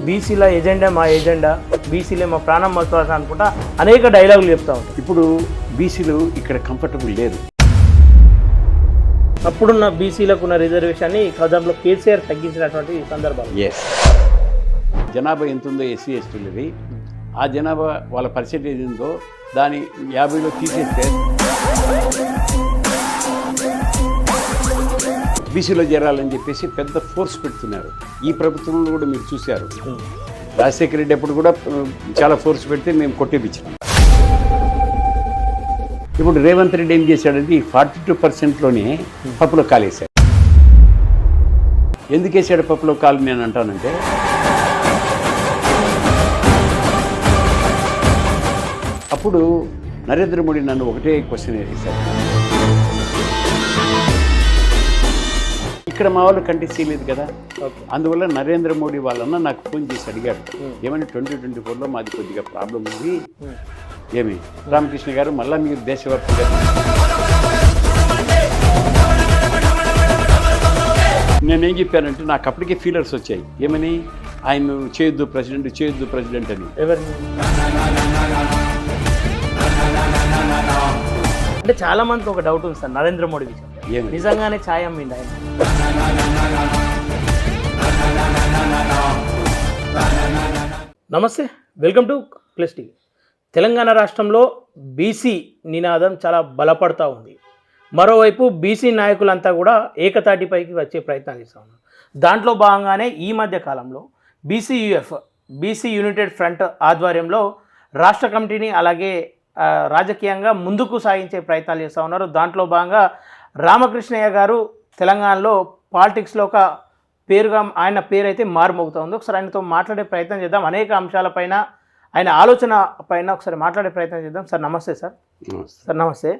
బీసీల ఎజెండా మా ఎజెండా, బీసీలే మా ప్రాణం మోస్తారని అనుకుంటా అనేక డైలాగులు చెప్తా ఉంటాయి. ఇప్పుడు బీసీలు ఇక్కడ కంఫర్టబుల్ లేదు. అప్పుడున్న బీసీలకు ఉన్న రిజర్వేషన్ని ఖజాంలో కేసీఆర్ తగ్గించినటువంటి సందర్భాలు. ఎస్, జనాభా ఎంత ఉందో ఎస్సీ ఎస్టీలది, ఆ జనాభా వాళ్ళ పర్సెంటేజ్ ఉందో దాని 50లో తీసేస్తే బీసీలో చేరాలని చెప్పేసి పెద్ద ఫోర్స్ పెడుతున్నారు. ఈ ప్రభుత్వంలో కూడా మీరు చూశారు. రాజశేఖర రెడ్డి అప్పుడు కూడా చాలా ఫోర్స్ పెడితే మేము కొట్టేపించినాం. ఇప్పుడు రేవంత్ రెడ్డి ఏం చేశాడంటే ఈ 42%లోనే పప్పులో కాలేశాడు. ఎందుకు వేసాడు పప్పులో కాలు నేను అంటానంటే, అప్పుడు నరేంద్ర మోడీ నన్ను ఒకటే క్వశ్చన్ వేశాడు, ఇక్కడ మా వాళ్ళు కంటే చేయలేదు కదా, అందువల్ల నరేంద్ర మోడీ వాళ్ళన్న నాకు ఫోన్ చేసి అడిగాడు, ఏమని 2024లో మాది కొద్దిగా ప్రాబ్లం ఉంది, ఏమి రామకృష్ణ గారు మళ్ళీ మీరు దేశవ్యాప్తంగా నేనేం చెప్పానంటే నాకు అప్పటికే ఫీలర్స్ వచ్చాయి, ఏమని ఆయన చేయొద్దు ప్రెసిడెంట్ అని. అంటే చాలా మందికి ఒక డౌట్ ఉంది సార్ నరేంద్ర మోడీ విషయం, నిజంగానే ఛాయ్ అమ్మిండి ఆయన? నమస్తే, welcome to plus TV. Telangana రాష్ట్రంలో బీసీ నినాదం చాలా బలపడతా ఉంది. మరోవైపు బీసీ నాయకులంతా కూడా ఏకతాటిపైకి వచ్చే ప్రయత్నాలు చేస్తూ ఉన్నారు. దాంట్లో భాగంగానే ఈ మధ్య కాలంలో బీసీయూఎఫ్ బీసీ యూనైటెడ్ ఫ్రంట్ ఆధ్వర్యంలో రాష్ట్ర కమిటీని అలాగే రాజకీయంగా ముందుకు సాగించే ప్రయత్నాలు చేస్తూ ఉన్నారు. దాంట్లో భాగంగా రామకృష్ణయ్య గారు తెలంగాణలో పాలిటిక్స్లో ఒక పేరుగా ఆయన పేరు అయితే మారుమోగుతూ ఉంది. ఒకసారి ఆయనతో మాట్లాడే ప్రయత్నం చేద్దాం. అనేక అంశాలపైన ఆయన ఆలోచన పైన ఒకసారి మాట్లాడే ప్రయత్నం చేద్దాం. సార్ నమస్తే. సార్ నమస్తే.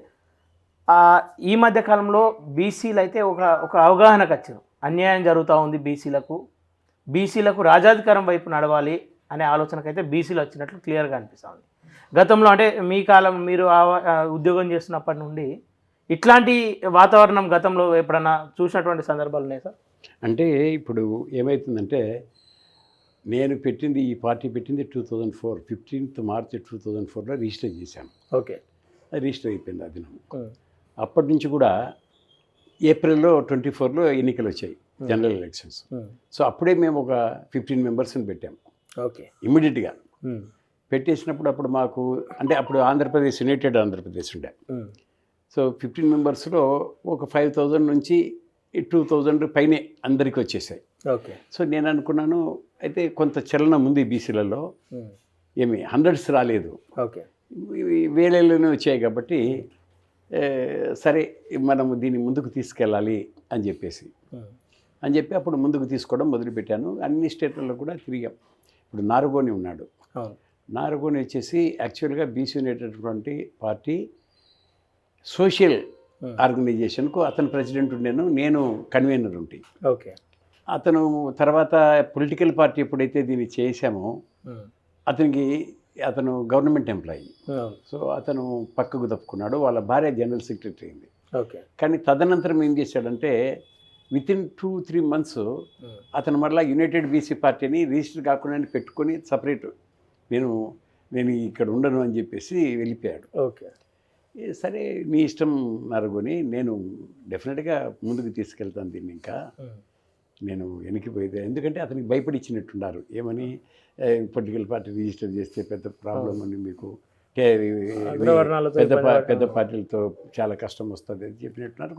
ఈ మధ్య కాలంలో బీసీలు అయితే ఒక అవగాహనకు వచ్చారు, అన్యాయం జరుగుతూ ఉంది బీసీలకు రాజాధికారం వైపు నడవాలి అనే ఆలోచనకైతే బీసీలు వచ్చినట్లు క్లియర్గా అనిపిస్తూ ఉంది. గతంలో అంటే మీ కాలం మీరు ఉద్యోగం చేస్తున్నప్పటి నుండి ఇట్లాంటి వాతావరణం గతంలో ఎప్పుడన్నా చూసినటువంటి సందర్భాలు ఉన్నాయి సార్? అంటే ఇప్పుడు ఏమవుతుందంటే, నేను పెట్టింది ఈ పార్టీ పెట్టింది 2004 15th March 2004లో రిజిస్టర్ చేశాను. ఓకే, అది రిజిస్టర్ అయిపోయింది ఆ దినం. అప్పటి నుంచి కూడా ఏప్రిల్లో 24లో ఎన్నికలు వచ్చాయి, జనరల్ ఎలక్షన్స్. సో అప్పుడే మేము ఒక 15 మెంబర్స్ని పెట్టాము. ఓకే, ఇమ్మీడియట్గా పెట్టేసినప్పుడు అప్పుడు మాకు అంటే అప్పుడు ఆంధ్రప్రదేశ్ యునైటెడ్ ఆంధ్రప్రదేశ్ ఉండే. సో 15 మెంబర్స్లో ఒక 5000 నుంచి 2000 పైనే అందరికీ వచ్చేసాయి. ఓకే. సో నేను అనుకున్నాను అయితే కొంత చలనం ఉంది బీసీలలో, ఏమి హండ్రెడ్స్ రాలేదు, ఓకే, వేలలోనే వచ్చాయి కాబట్టి సరే మనము దీన్ని ముందుకు తీసుకెళ్ళాలి అని చెప్పి అప్పుడు ముందుకు తీసుకోవడం మొదలుపెట్టాను. అన్ని స్టేట్లలో కూడా తిరిగాం. ఇప్పుడు నారుగోని ఉన్నాడు. నారుగోని వచ్చేసి యాక్చువల్గా బీసీ యునైటెడ్ పార్టీ సోషల్ ఆర్గనైజేషన్కు అతను ప్రెసిడెంట్ ఉండేను, నేను కన్వీనర్ ఉంటే. ఓకే. అతను తర్వాత పొలిటికల్ పార్టీ ఎప్పుడైతే దీన్ని చేశామో అతను గవర్నమెంట్ ఎంప్లాయీ. సో అతను పక్కకు తప్పుకున్నాడు. వాళ్ళ భార్య జనరల్ సెక్రటరీ అయింది. ఓకే. కానీ తదనంతరం ఏం చేశాడంటే వితిన్ 2-3 months అతను మళ్ళీ యునైటెడ్ బీసీ పార్టీని రిజిస్టర్ కాకుండా పెట్టుకొని సపరేట్ నేను ఇక్కడ ఉండను అని చెప్పేసి వెళ్ళిపోయాడు. ఓకే. సరే మీ ఇష్టం నరుగుని, నేను డెఫినెట్గా ముందుకు తీసుకెళ్తాను దీన్ని, ఇంకా నేను వెనక్కిపోయేది. ఎందుకంటే అతనికి భయపడిచ్చినట్టున్నారు, ఏమని పొలిటికల్ పార్టీ రిజిస్టర్ చేస్తే పెద్ద ప్రాబ్లం అని, మీకు పెద్ద పార్టీలతో చాలా కష్టం వస్తుంది అని చెప్పినట్టున్నారు.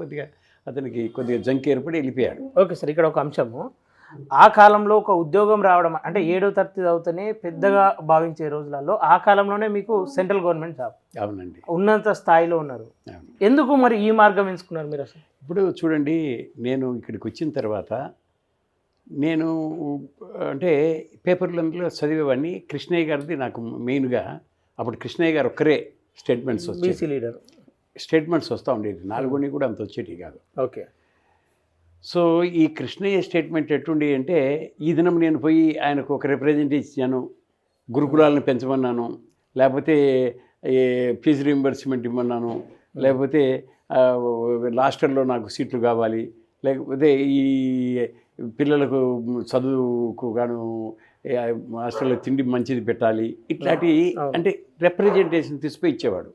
అతనికి కొద్దిగా జంక్ ఏర్పడి వెళ్ళిపోయాడు. ఓకే సార్, ఇక్కడ ఒక అంశము, ఆ కాలంలో ఒక ఉద్యోగం రావడం అంటే 7వ తరగతి చదివితేనే పెద్దగా భావించే రోజులలో ఆ కాలంలోనే మీకు సెంట్రల్ గవర్నమెంట్ జాబ్. అవునండి, ఉన్నత స్థాయిలో ఉన్నారు. ఎందుకు మరి ఈ మార్గం ఎంచుకున్నారు మీరు అసలు? ఇప్పుడు చూడండి, నేను ఇక్కడికి వచ్చిన తర్వాత నేను అంటే పేపర్లలో చదివేవాడిని. కృష్ణయ్య గారిది నాకు మెయిన్గా అప్పుడు కృష్ణయ్య గారు ఒక్కరే స్టేట్మెంట్స్ బీసీ లీడర్ స్టేట్మెంట్స్ వస్తూ ఉండేది, నాలుగోని కూడా అంత వచ్చేటి కాదు. ఓకే. సో ఈ కృష్ణయ్య స్టేట్మెంట్ ఎట్టుండి అంటే, ఈ దినం నేను పోయి ఆయనకు ఒక రిప్రజెంటేటివ్ ఇచ్చాను, గురుకులాలను పెంచమన్నాను, లేకపోతే ఫీజు రీయింబర్స్మెంట్ ఇవ్వమన్నాను, లేకపోతే హాస్టల్లో నాకు సీట్లు కావాలి, లేకపోతే ఈ పిల్లలకు చదువుకు గాను హాస్టల్లో తిండి మంచిది పెట్టాలి, ఇట్లాంటి అంటే రిప్రజెంటేషన్ తీసుకుపోయి ఇచ్చేవాడు.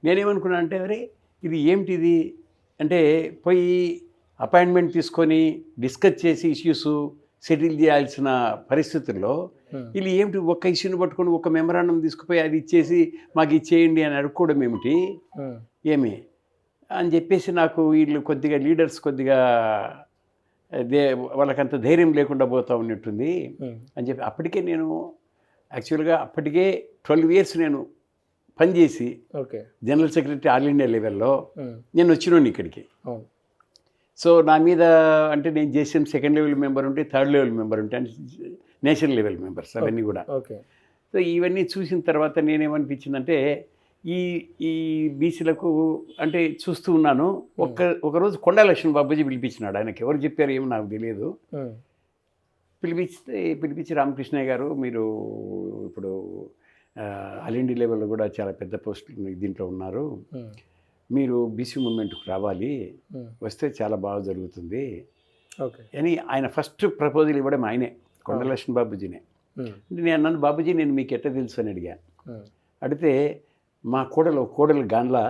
నేనేమనుకున్నా అంటే అరే ఇది ఏమిటిది అంటే పోయి అపాయింట్మెంట్ తీసుకొని డిస్కస్ చేసి ఇష్యూస్ సెటిల్ చేయాల్సిన పరిస్థితుల్లో వీళ్ళు ఏమిటి ఒక్క ఇష్యూని పట్టుకొని ఒక మెమరాండం తీసుకుపోయి అది ఇచ్చేసి మాకు ఇచ్చేయండి అని అడుక్కోవడం ఏమిటి ఏమి అని చెప్పేసి నాకు వీళ్ళు కొద్దిగా లీడర్స్ కొద్దిగా వాళ్ళకంత ధైర్యం లేకుండా పోతూ ఉన్నట్టుంది అని చెప్పి అప్పటికే నేను యాక్చువల్గా అప్పటికే 12 years నేను పనిచేసి జనరల్ సెక్రటరీ ఆల్ ఇండియా లెవెల్లో నేను వచ్చినాను ఇక్కడికి. సో నా మీద అంటే నేను చేసిన 2nd level మెంబర్ ఉంటే 3rd level మెంబర్ ఉంటే అంటే నేషనల్ లెవెల్ మెంబర్స్ అవన్నీ కూడా. సో ఇవన్నీ చూసిన తర్వాత నేనేమనిపించిందంటే ఈ బీసీలకు అంటే చూస్తూ ఉన్నాను. ఒకరోజు కొండా లక్ష్మణ్ బాబుజీ పిలిపించినాడు. ఆయనకి ఎవరు చెప్పారు ఏమో నాకు తెలియదు. పిలిపించి రామకృష్ణయ్య గారు మీరు ఇప్పుడు ఆల్ ఇండియా లెవెల్లో కూడా చాలా పెద్ద పోస్టులు దీంట్లో ఉన్నారు, మీరు బీసీ మూవ్మెంట్కి రావాలి, వస్తే చాలా బాగా జరుగుతుంది అని ఆయన ఫస్ట్ ప్రపోజల్ ఇవ్వడం ఆయనే, కొండా లక్ష్మణ్ బాబుజీనే. నేను అన్నాను బాబుజీ నేను మీకు ఎట్లా తెలుసు అని అడిగా. అడిగితే మా కోడలు గాన్లా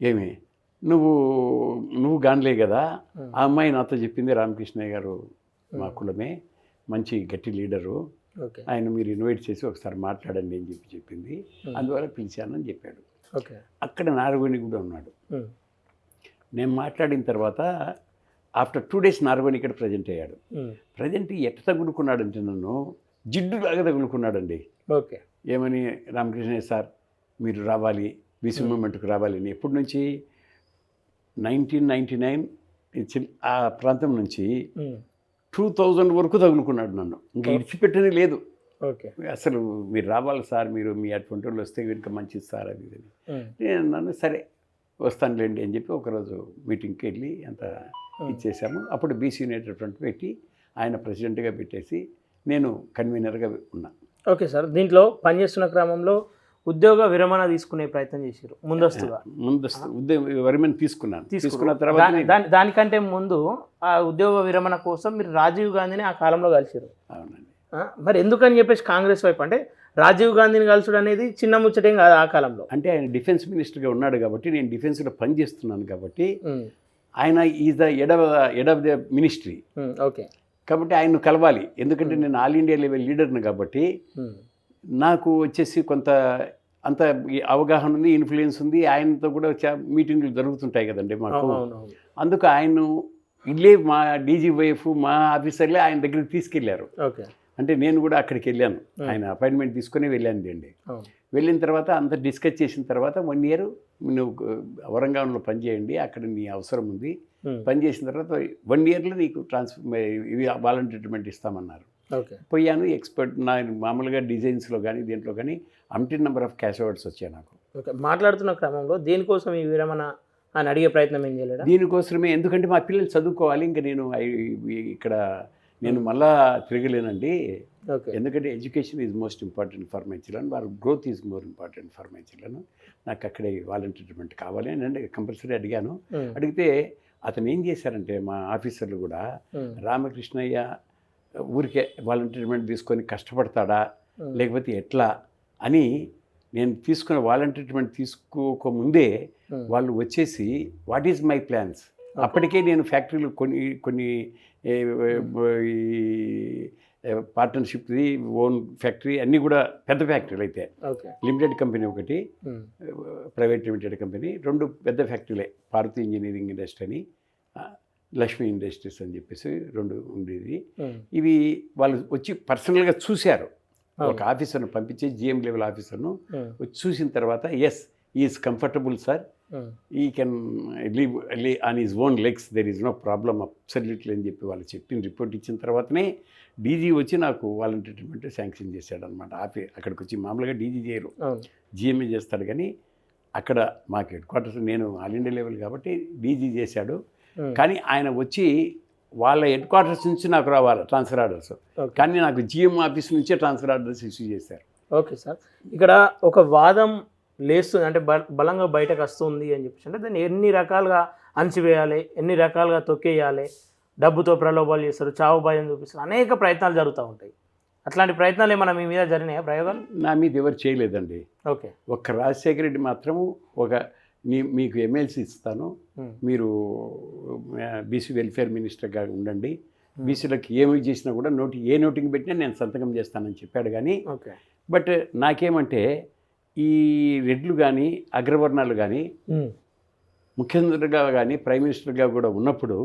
ఏమి నువ్వు గాన్లే కదా, ఆ అమ్మాయి నాతో చెప్పింది రామకృష్ణయ్య గారు మా కులమే, మంచి గట్టి లీడరు, ఆయన మీరు ఇన్వైట్ చేసి ఒకసారి మాట్లాడండి అని చెప్పింది, అందువల్ల పిలిచానని చెప్పాడు. అక్కడ నారగోని కూడా ఉన్నాడు. నేను మాట్లాడిన తర్వాత ఆఫ్టర్ 2 days నారగోని ఇక్కడ ప్రజెంట్ అయ్యాడు. ప్రజెంట్ ఎట్ట తగులుకున్నాడంటే నన్ను జిడ్డులాగా తగులుకున్నాడండి. ఏమని రామకృష్ణయ్య సార్ మీరు రావాలి, బీసీ మూవ్మెంట్కి రావాలి అని. ఎప్పటి నుంచి 1999 ఆ ప్రాంతం నుంచి 2000 వరకు తగులుకున్నాడు నన్ను, ఇంకా ఇడిచిపెట్టనే లేదు. అసలు మీరు రావాలి సార్, మీరు మీ అటువంటి వాళ్ళు వస్తే కనుక మంచిది సార్ అది ఇది. నేను అన్నాను సరే వస్తానులేండి అని చెప్పి ఒకరోజు మీటింగ్కి వెళ్ళి అంత ఇచ్చేసాము. అప్పుడు బీసీ యునైటెడ్ ఫ్రంట్ పెట్టి ఆయన ప్రెసిడెంట్గా పెట్టేసి నేను కన్వీనర్గా ఉన్నా. ఓకే సార్, దీంట్లో పనిచేస్తున్న క్రమంలో ఉద్యోగ విరమణ తీసుకునే ప్రయత్నం చేశారు ముందస్తు ఉద్యోగ విరమణ తీసుకున్న తర్వాత దానికంటే ముందు ఆ ఉద్యోగ విరమణ కోసం మీరు రాజీవ్ గాంధీని ఆ కాలంలో కలిసారు. అవునండి. మరి ఎందుకని చెప్పేసి కాంగ్రెస్ వైపు అంటే రాజీవ్ గాంధీని కలుసుడు అనేది చిన్న ముచ్చటేం కాదు ఆ కాలంలో. అంటే ఆయన డిఫెన్స్ మినిస్టర్గా ఉన్నాడు కాబట్టి, నేను డిఫెన్స్లో పనిచేస్తున్నాను కాబట్టి, ఆయన is the head of the ministry. Okay, కాబట్టి ఆయన్ను కలవాలి. ఎందుకంటే నేను ఆల్ ఇండియా లెవెల్ లీడర్ని కాబట్టి నాకు వచ్చేసి కొంత అంత అవగాహన ఉంది, ఇన్ఫ్లుయెన్స్ ఉంది. ఆయనతో కూడా మీటింగ్లు జరుగుతుంటాయి కదండి మాకు. అందుకు ఆయన్ను ఇల్లే మా డీజీ వైఫ్ మా ఆఫీసర్లే ఆయన దగ్గరికి తీసుకెళ్లారు. అంటే నేను కూడా అక్కడికి వెళ్ళాను, ఆయన అపాయింట్మెంట్ తీసుకొని వెళ్ళాను అండి. వెళ్ళిన తర్వాత అంత డిస్కస్ చేసిన తర్వాత 1 year నువ్వు ఔరంగాబాద్లో పనిచేయండి, అక్కడ నీ అవసరం ఉంది, పనిచేసిన తర్వాత 1 yearలో నీకు ఇవి వాలంటీర్ ట్రీట్మెంట్ ఇస్తామన్నారు. పోయాను. ఎక్స్పర్ట్ నా మామూలుగా డిజైన్స్లో కానీ దీంట్లో కానీ అంటిన్ నెంబర్ ఆఫ్ క్యాష్ అవార్డ్స్ వచ్చాయి నాకు. మాట్లాడుతున్న క్రమంలో దేనికోసం ఈ విరమణ అని అడిగే ప్రయత్నం ఏం చేయలేదు? దీనికోసమే, ఎందుకంటే మా పిల్లలు చదువుకోవాలి, ఇంకా నేను ఇక్కడ నేను మళ్ళా తిరగలేనండి. ఎందుకంటే education is most important for my children, వారి growth is more important for my children, నాకు అక్కడే వాలంటీర్ ట్రీట్మెంట్ కావాలి అని కంపల్సరీ అడిగాను. అడిగితే అతను ఏం చేశారంటే మా ఆఫీసర్లు కూడా రామకృష్ణయ్య ఊరికే వాలంటీర్ ట్రీట్మెంట్ తీసుకొని కష్టపడతాడా లేకపోతే ఎట్లా అని, నేను తీసుకున్న వాలంటీర్ ట్రీట్మెంట్ తీసుకోకముందే వాళ్ళు వచ్చేసి వాట్ ఈజ్ మై ప్లాన్స్. అప్పటికే నేను ఫ్యాక్టరీలు కొన్ని పార్ట్నర్షిప్ది ఓన్ ఫ్యాక్టరీ అన్నీ కూడా పెద్ద ఫ్యాక్టరీలు అయితే, లిమిటెడ్ కంపెనీ ఒకటి, ప్రైవేట్ లిమిటెడ్ కంపెనీ, 2 పెద్ద ఫ్యాక్టరీలే, భారతీ ఇంజనీరింగ్ ఇండస్ట్రీ అని, లక్ష్మీ ఇండస్ట్రీస్ అని చెప్పేసి 2 ఉండేది. ఇవి వాళ్ళు వచ్చి పర్సనల్గా చూశారు. ఒక ఆఫీసర్ను పంపించి జిఎం లెవెల్ ఆఫీసర్ను వచ్చి చూసిన తర్వాత yes is comfortable sir, he can leave on his own legs, there is no problem absolutely అని చెప్పి వాళ్ళు చెప్పిన రిపోర్ట్ ఇచ్చిన తర్వాతనే డీజీ వచ్చి నాకు వాలంటీర్ ట్రీట్మెంట్ శాంక్షన్ చేశాడు అనమాట. అక్కడికి వచ్చి మామూలుగా డీజీ చేయరు, జిఎంఏ చేస్తాడు, కానీ అక్కడ మాకు హెడ్ క్వార్టర్స్ నేను ఆల్ ఇండియా లెవెల్ కాబట్టి డీజీ చేశాడు. కానీ ఆయన వచ్చి వాళ్ళ హెడ్ క్వార్టర్స్ నుంచి నాకు రావాలి ట్రాన్స్ఫర్ ఆర్డర్స్, కానీ నాకు జిఎం ఆఫీస్ నుంచే ట్రాన్స్ఫర్ ఆర్డర్స్ ఇష్యూ చేశారు. ఓకే సార్, ఇక్కడ ఒక వాదం లేస్తుంది అంటే బలంగా బయటకు వస్తుంది అని చెప్పేసి, అంటే దాన్ని ఎన్ని రకాలుగా అణచివేయాలి, ఎన్ని రకాలుగా తొక్కేయాలి, డబ్బుతో ప్రలోభాలు చేస్తారు, చావు భయం చూపిస్తారు, అనేక ప్రయత్నాలు జరుగుతూ ఉంటాయి. అట్లాంటి ప్రయత్నాలు ఏమైనా మీ మీద జరిగినాయా ప్రయోగాలు? నా మీద ఎవరు చేయలేదండి. ఓకే. ఒక్క రాజశేఖర రెడ్డి మాత్రము మీకు ఎమ్మెల్సీ ఇస్తాను, మీరు బీసీ వెల్ఫేర్ మినిస్టర్గా ఉండండి, బీసీలకు ఏమి చేసినా కూడా ఏ నోటింగ్ పెట్టినా నేను సంతకం చేస్తానని చెప్పాడు. కానీ బట్ నాకేమంటే ఈ రెడ్లు కానీ అగ్రవర్ణాలు కానీ ముఖ్యమంత్రిగా కానీ ప్రైమ్ మినిస్టర్గా కూడా ఉన్నప్పుడు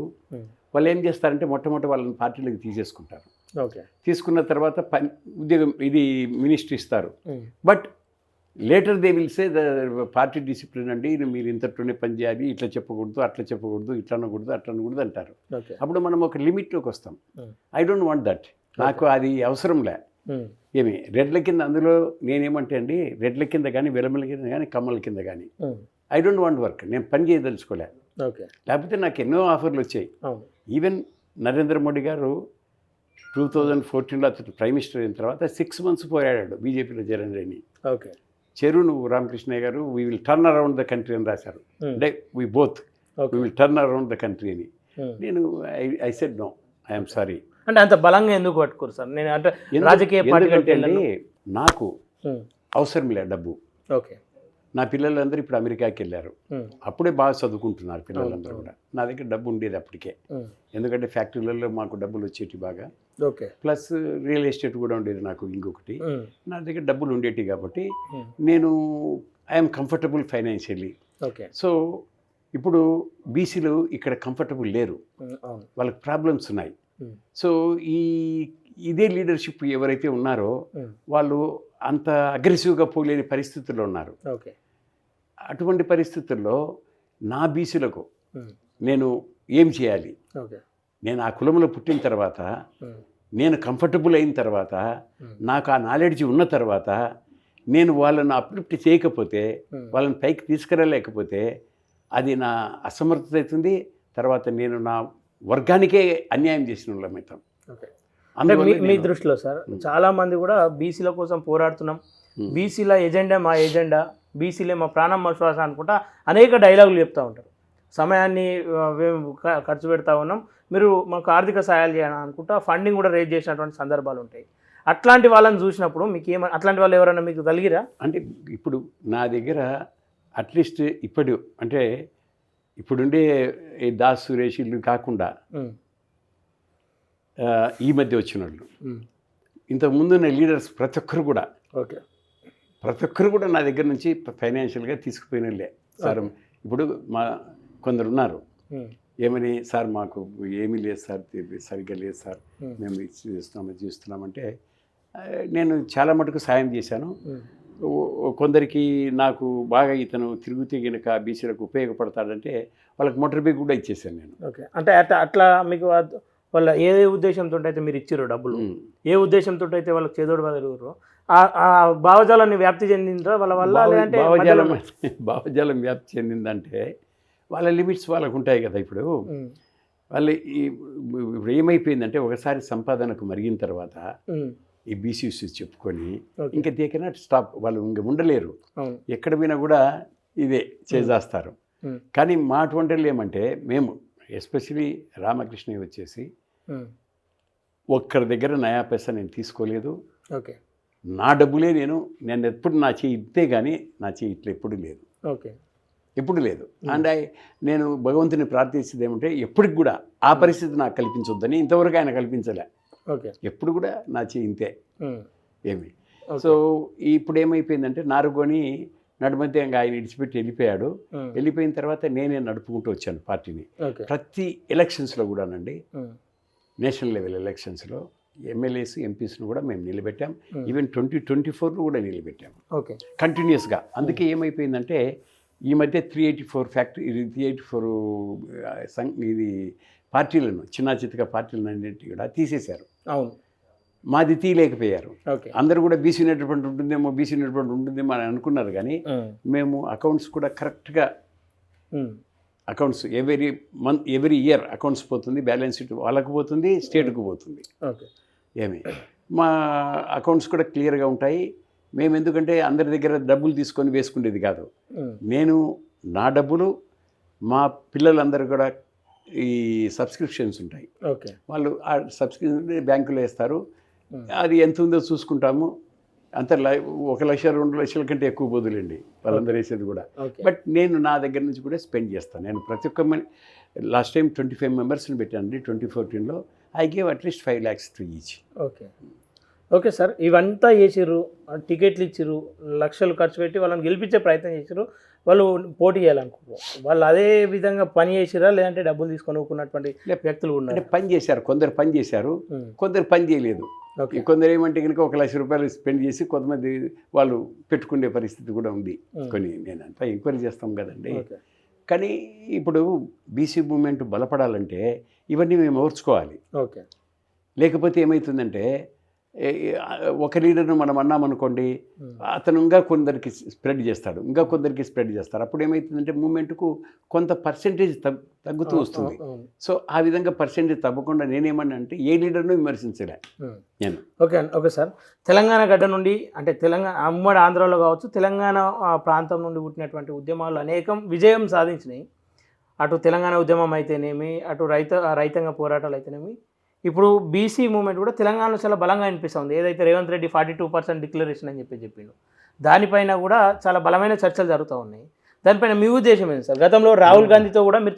వాళ్ళు ఏం చేస్తారంటే మొట్టమొదటి వాళ్ళని పార్టీలకు తీసేసుకుంటారు. తీసుకున్న తర్వాత ఉద్యోగం ఇది మినిస్ట్రీ ఇస్తారు. But later they will say the party discipline అండి, మీరు ఇంతట్లోనే పనిచేయాలి, ఇట్లా చెప్పకూడదు, అట్లా చెప్పకూడదు, ఇట్లా అనకూడదు, అట్లా అనకూడదు అంటారు. అప్పుడు మనం ఒక లిమిట్లోకి వస్తాం. I don't want that. నాకు అది అవసరంలే. ఏమి రెడ్ల కింద, అందులో నేనేమంటే అండి, రెడ్ల కింద కానీ వెలమల కింద కానీ కమ్మల కింద కానీ ఐ డోంట్ వాంట్ వర్క్. నేను పని చేయదలుచుకోలే. లేకపోతే నాకు ఎన్నో ఆఫర్లు వచ్చాయి. ఈవెన్ నరేంద్ర మోడీ గారు 2014లో అతను ప్రైమ్ మినిస్టర్ అయిన తర్వాత 6 months పోరాడాడు బీజేపీలో చేరండి. చెరు నువ్వు Ramakrishnaiah garu we will turn around the country అని రాశారు. అంటే we will turn around the country అని. నేను I said no, I'm sorry. అంటే అంత బలంగా ఎందుకు పట్టుకోరు సార్? నేను అంటే రాజకీయ పార్టీ అండి, నాకు అవసరం లే డబ్బు. నా పిల్లలందరూ ఇప్పుడు అమెరికాకి వెళ్ళారు. అప్పుడే బాగా చదువుకుంటున్నారు పిల్లలందరూ కూడా. నా దగ్గర డబ్బు ఉండేది అప్పటికే, ఎందుకంటే ఫ్యాక్టరీలలో మాకు డబ్బులు వచ్చేటి బాగా. ప్లస్ రియల్ ఎస్టేట్ కూడా ఉండేది నాకు. ఇంకొకటి, నా దగ్గర డబ్బులు ఉండేటి కాబట్టి నేను ఐఎమ్ కంఫర్టబుల్ ఫైనాన్షియల్లీ. సో ఇప్పుడు బీసీలు ఇక్కడ కంఫర్టబుల్ లేరు, వాళ్ళకి ప్రాబ్లమ్స్ ఉన్నాయి. సో ఇదే లీడర్షిప్ ఎవరైతే ఉన్నారో వాళ్ళు అంత అగ్రెసివ్గా పోలేని పరిస్థితుల్లో ఉన్నారు. అటువంటి పరిస్థితుల్లో నా బీసీలకు నేను ఏం చేయాలి? నేను ఆ కులంలో పుట్టిన తర్వాత, నేను కంఫర్టబుల్ అయిన తర్వాత, నాకు ఆ నాలెడ్జ్ ఉన్న తర్వాత, నేను వాళ్ళని అప్లిఫ్ట్ చేయకపోతే, వాళ్ళని పైకి తీసుకురాలేకపోతే అది నా అసమర్థత అవుతుంది. తర్వాత నేను నా వర్గానికే అన్యాయం చేసిన వాళ్ళం అవుతాం. అంటే మీ దృష్టిలో సార్ చాలా మంది కూడా బీసీల కోసం పోరాడుతున్నాం, బీసీల ఎజెండా మా ఎజెండా, బీసీలే మా ప్రాణం మా శ్వాస అనుకుంటా అనేక డైలాగులు చెప్తూ ఉంటారు. సమయాన్ని ఖర్చు పెడతా ఉన్నాం, మీరు మాకు ఆర్థిక సహాయాలు చేయాలని అనుకుంటా ఫండింగ్ కూడా రేజ్ చేసినటువంటి సందర్భాలు ఉంటాయి. అట్లాంటి వాళ్ళని చూసినప్పుడు మీకు అట్లాంటి వాళ్ళు ఎవరైనా మీకు తగిలిరా? అంటే ఇప్పుడు నా దగ్గర అట్లీస్ట్ అంటే ఇప్పుడుండే దాస్ సురేష్ ఇల్లు కాకుండా ఈ మధ్య వచ్చిన వాళ్ళు, ఇంతకుముందున్న లీడర్స్ ప్రతి ఒక్కరు కూడా నా దగ్గర నుంచి ఫైనాన్షియల్గా తీసుకుపోయిన వాళ్ళే సార్. ఇప్పుడు కొందరు ఉన్నారు, ఏమని సార్ మాకు ఏమీ లేదు సార్, సరిగ్గా లేదు సార్, మేము చేస్తున్నామంటే నేను చాలా మటుకు సాయం చేశాను. కొందరికి నాకు బాగా ఇతను తిరుగుతే కనుక బీసీలకు ఉపయోగపడతాడంటే వాళ్ళకి మోటార్ బైక్ కూడా ఇచ్చేసాను నేను. అంటే అట్లా మీకు వాళ్ళ ఏ ఉద్దేశంతో అయితే మీరు ఇచ్చారో డబ్బులు, ఏ ఉద్దేశంతో అయితే వాళ్ళకి చేదోడు బదులురు ఆ భావజాలాన్ని వ్యాప్తి చెందిందో వాళ్ళ వల్ల? భావజాలం వ్యాప్తి చెందిందంటే వాళ్ళ లిమిట్స్ వాళ్ళకు ఉంటాయి కదా. ఇప్పుడు వాళ్ళు ఇప్పుడు ఏమైపోయిందంటే ఒకసారి సంపాదనకు మరిగిన తర్వాత ఈ బీసీసీ చెప్పుకొని ఇంకా దే కెనాట్ స్టాప్. వాళ్ళు ఇంకా ఉండలేరు, ఎక్కడ పోయినా కూడా ఇదే చేసేస్తారు. కానీ మా అటువంటి ఏమంటే మేము ఎస్పెషలీ రామకృష్ణయ్య వచ్చేసి ఒక్కరి దగ్గర నయా పైసా నేను తీసుకోలేదు. నా డబ్బులే నేను ఎప్పుడు నా చేయి ఇస్తే కానీ నా చేయి ఇట్లా ఎప్పుడు లేదు, ఎప్పుడు లేదు. అండ్ నేను భగవంతుని ప్రార్థించేది ఏమంటే ఎప్పటికి కూడా ఆ పరిస్థితి నాకు కల్పించొద్దని. ఇంతవరకు ఆయన కల్పించలే, ఎప్పుడు కూడా నా చేయి ఇంతే ఏమి. సో ఇప్పుడు ఏమైపోయిందంటే నారుగొని నడుమధ్యంగా ఆయన విడిచిపెట్టి వెళ్ళిపోయాడు. వెళ్ళిపోయిన తర్వాత నేనే నడుపుకుంటూ వచ్చాను పార్టీని. ప్రతి ఎలక్షన్స్లో కూడానండి, నేషనల్ లెవెల్ ఎలక్షన్స్లో ఎమ్మెల్యేస్ ఎంపీస్ను కూడా మేము నిలబెట్టాం. ఈవెన్ 2024లో కూడా నిలబెట్టాము కంటిన్యూస్గా. అందుకే ఏమైపోయిందంటే ఈ మధ్య 384 ఇది పార్టీలను, చిన్న చిత్తగా పార్టీలను అన్నింటినీ కూడా తీసేశారు. మాది తీయలేకపోయారు. అందరూ కూడా బీసీ నెట్వర్క్ ఉంటుందేమో అని అనుకున్నారు. కానీ మేము అకౌంట్స్ కూడా కరెక్ట్గా అకౌంట్స్ ఎవ్రీ ఇయర్ అకౌంట్స్ పోతుంది, బ్యాలెన్స్ షీట్ వాళ్ళకు పోతుంది, స్టేట్కు పోతుంది. ఏమి మా అకౌంట్స్ కూడా క్లియర్గా ఉంటాయి. మేము ఎందుకంటే అందరి దగ్గర డబ్బులు తీసుకొని వేసుకునేది కాదు. నేను నా డబ్బులు మా పిల్లలందరూ కూడా ఈ సబ్స్క్రిప్షన్స్ ఉంటాయి. ఓకే. వాళ్ళు ఆ సబ్స్క్రిప్షన్ బ్యాంకులో వేస్తారు. అది ఎంత ఉందో చూసుకుంటాము. అంత 1 లక్ష 2 లక్షల కంటే ఎక్కువ బదులండి వాళ్ళందరూ వేసేది కూడా. ఓకే. బట్ నేను నా దగ్గర నుంచి కూడా స్పెండ్ చేస్తాను. నేను ప్రతి ఒక్క లాస్ట్ టైం 25 మెంబర్స్ని పెట్టానండి 2014లో. I gave at least 5 lakhs to each. Okay. Okay sir, ఇవంతా చేసిర్రు, టికెట్లు ఇచ్చిర్రు, లక్షలు ఖర్చు పెట్టి వాళ్ళని గెలిపించే ప్రయత్నం చేసిర్రు. వాళ్ళు పోటీ చేయాలనుకుంటారు. వాళ్ళు అదే విధంగా పని చేసిరా, లేదంటే డబ్బులు తీసుకొని ఊరుకున్నటువంటి వ్యక్తులు అంటే ఉన్నారు? పని చేశారు, కొందరు పని చేశారు, కొందరు పని చేయలేదు. ఓకే. కొందరు ఏమంటే కనుక 1 లక్ష రూపాయలు స్పెండ్ చేసి కొంతమంది వాళ్ళు పెట్టుకునే పరిస్థితి కూడా ఉంది. కొన్ని నేను అంతా ఎంక్వైరీ చేస్తాం కదండి. ఓకే. కానీ ఇప్పుడు బీసీ మూమెంట్ బలపడాలంటే ఇవన్నీ మేము ఓర్చుకోవాలి. ఓకే. లేకపోతే ఏమవుతుందంటే ఒక లీడర్ను మనం అన్నామనుకోండి, అతను ఇంకా కొందరికి స్ప్రెడ్ చేస్తాడు, ఇంకా కొందరికి స్ప్రెడ్ చేస్తారు. అప్పుడు ఏమవుతుందంటే మూమెంట్కు కొంత పర్సెంటేజ్ తగ్గుతూ వస్తుంది. సో ఆ విధంగా పర్సెంటేజ్ తగ్గకుండా నేనేమన్నా అంటే ఏ లీడర్ను విమర్శించలే నేను. ఓకే. ఓకే సార్, తెలంగాణ గడ్డ నుండి అంటే తెలంగాణ ఉమ్మడి ఆంధ్రాలో కావచ్చు, తెలంగాణ ప్రాంతం నుండి పుట్టినటువంటి ఉద్యమాలు అనేకం విజయం సాధించినాయి. అటు తెలంగాణ ఉద్యమం అయితేనేమి, అటు రైతాంగ పోరాటాలు అయితేనేమి, ఇప్పుడు బీసీ మూమెంట్ కూడా తెలంగాణలో చాలా బలంగా అనిపిస్తుంది. ఏదైతే రేవంత్ రెడ్డి 42% డిక్లరేషన్ అని చెప్పిండు, దానిపైన కూడా చాలా బలమైన చర్చలు జరుగుతూ ఉన్నాయి. దానిపైన మీ ఉద్దేశం ఏంటి సార్? గతంలో రాహుల్ గాంధీతో కూడా మీరు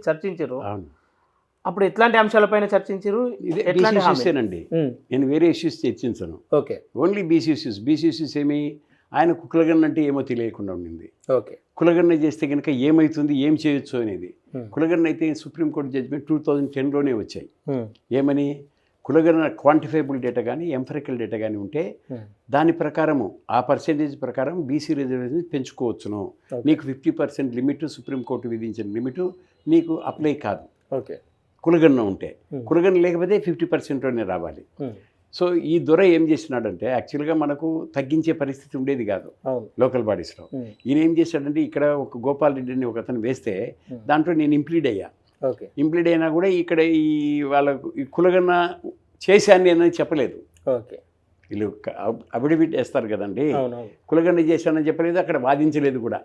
చర్చించారు. అప్పుడు ఎట్లాంటి అంశాలపైన చర్చించారు? అండి నేను వేరే ఇష్యూస్ చర్చించను. ఓకే. ఓన్లీ బీసీ ఇష్యూస్ ఏమి ఆయన కులగన్న అంటే ఏమో తెలియకుండా ఉండింది. ఓకే. కులగన్న చేస్తే కనుక ఏమవుతుంది, ఏం చేయొచ్చు అనేది. కులగన్న అయితే సుప్రీంకోర్టు జడ్జిమెంట్ 2010లోనే వచ్చాయి. ఏమని? కులగన్న క్వాంటిఫైబుల్ డేటా కానీ ఎంఫరికల్ డేటా కానీ ఉంటే దాని ప్రకారము ఆ పర్సెంటేజ్ ప్రకారం బీసీ రిజర్వేషన్ పెంచుకోవచ్చును. నీకు 50% లిమిట్, సుప్రీంకోర్టు విధించిన లిమిట్ నీకు అప్లై కాదు. ఓకే. కులగన్న ఉంటే. కులగన్న లేకపోతే 50%లోనే రావాలి. సో ఈ దొర ఏం చేసినాడంటే యాక్చువల్గా మనకు తగ్గించే పరిస్థితి ఉండేది కాదు లోకల్ బాడీస్లో. ఈయన ఏం చేశాడంటే ఇక్కడ ఒక గోపాల్ రెడ్డి అని ఒక అతను వేస్తే దాంట్లో నేను ఇంప్లీడ్ అయ్యా. ఇంప్లీడ్ అయినా కూడా ఇక్కడ ఈ వాళ్ళకు ఈ కులగన్న చేశాను నేను చెప్పలేదు. ఓకే. వీళ్ళు అఫిడవిట్ వేస్తారు కదండి, కులగన్న చేశానని చెప్పలేదు, అక్కడ వాదించలేదు కూడా.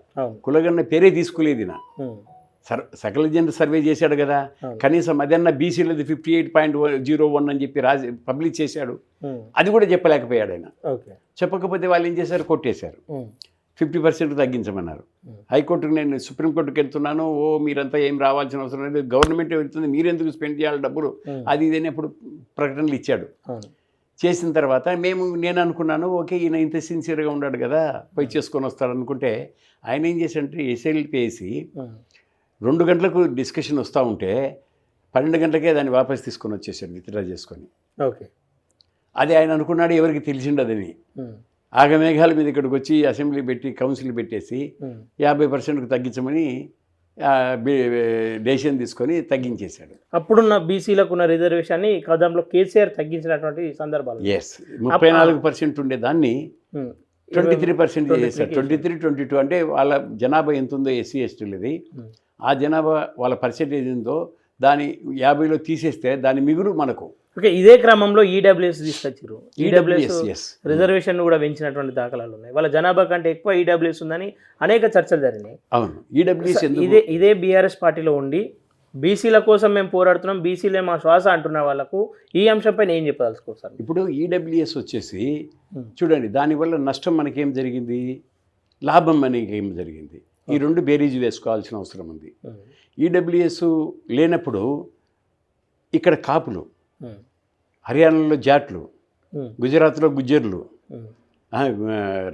కులగన్న పేరే తీసుకోలేదు నా. సకల జన సర్వే చేశాడు కదా, కనీసం అదన్నా బీసీలది 58.01 అని చెప్పి పబ్లిష్ చేశాడు. అది కూడా చెప్పలేకపోయాడు ఆయన. చెప్పకపోతే వాళ్ళు ఏం చేశారు, కొట్టేశారు. 50% తగ్గించమన్నారు. హైకోర్టుకు నేను సుప్రీంకోర్టుకు వెళ్తున్నాను, మీరంతా ఏం రావాల్సిన అవసరం లేదు, గవర్నమెంట్ వెళ్తుంది, మీరెందుకు స్పెండ్ చేయాలి డబ్బులు, అది ఇదని అప్పుడు ప్రకటనలు ఇచ్చాడు. చేసిన తర్వాత నేను అనుకున్నాను ఓకే ఈయన ఇంత సిన్సియర్గా ఉన్నాడు కదా పోయి చేసుకొని వస్తాడు అనుకుంటే, ఆయన ఏం చేశాడంటే ఎస్ఎల్పి వేసి 2 గంటలకు డిస్కషన్ వస్తూ ఉంటే 12 గంటలకే దాన్ని వాపస్ తీసుకొని వచ్చేసాడు, విత్డ్రా చేసుకొని. ఓకే. అది ఆయన అనుకున్నాడు ఎవరికి తెలిసిండదని. ఆగమేఘాల మీద ఇక్కడికి వచ్చి అసెంబ్లీ పెట్టి కౌన్సిల్ పెట్టేసి 50%కు తగ్గించమని డెసిషన్ తీసుకొని తగ్గించేశాడు. అప్పుడున్న బీసీలకు ఉన్న రిజర్వేషన్ని కదంలో కేసీఆర్ తగ్గించినటువంటి సందర్భాలు. 34% ఉండే దాన్ని 23% చేశారు. 23, 22 అంటే వాళ్ళ జనాభా ఎంత ఉందో ఎస్సీ ఎస్టీలది, ఆ జనాభా వాళ్ళ పర్సెంటేజ్ ఉందో దాని 50లో తీసేస్తే దాని మిగులు మనకు. ఓకే. ఇదే క్రమంలో ఈడబ్ల్యూఎస్ తీసుకొచ్చారు. ఈడబ్ల్యూఎస్ రిజర్వేషన్ కూడా పెంచినటువంటి దాఖలాలు ఉన్నాయి. వాళ్ళ జనాభా కంటే ఎక్కువ ఈడబ్ల్యూఎస్ ఉందని అనేక చర్చలు జరిగినాయి. అవును. ఈడబ్ల్యూఎస్ ఇదే బీఆర్ఎస్ పార్టీలో ఉండి బీసీల కోసం మేము పోరాడుతున్నాం, బీసీలే మా శ్వాస అంటున్న వాళ్ళకు ఈ అంశంపైన ఏం చెప్పదలుచుకోరు సార్? ఇప్పుడు ఈడబ్ల్యూఎస్ వచ్చేసి చూడండి, దానివల్ల నష్టం మనకేం జరిగింది, లాభం మనకి ఏం జరిగింది, ఈ 2 బేరీజు వేసుకోవాల్సిన అవసరం ఉంది. ఈడబ్ల్యూఎస్ లేనప్పుడు ఇక్కడ కాపులు, హర్యానాలో జాట్లు, గుజరాత్లో గుజ్జర్లు,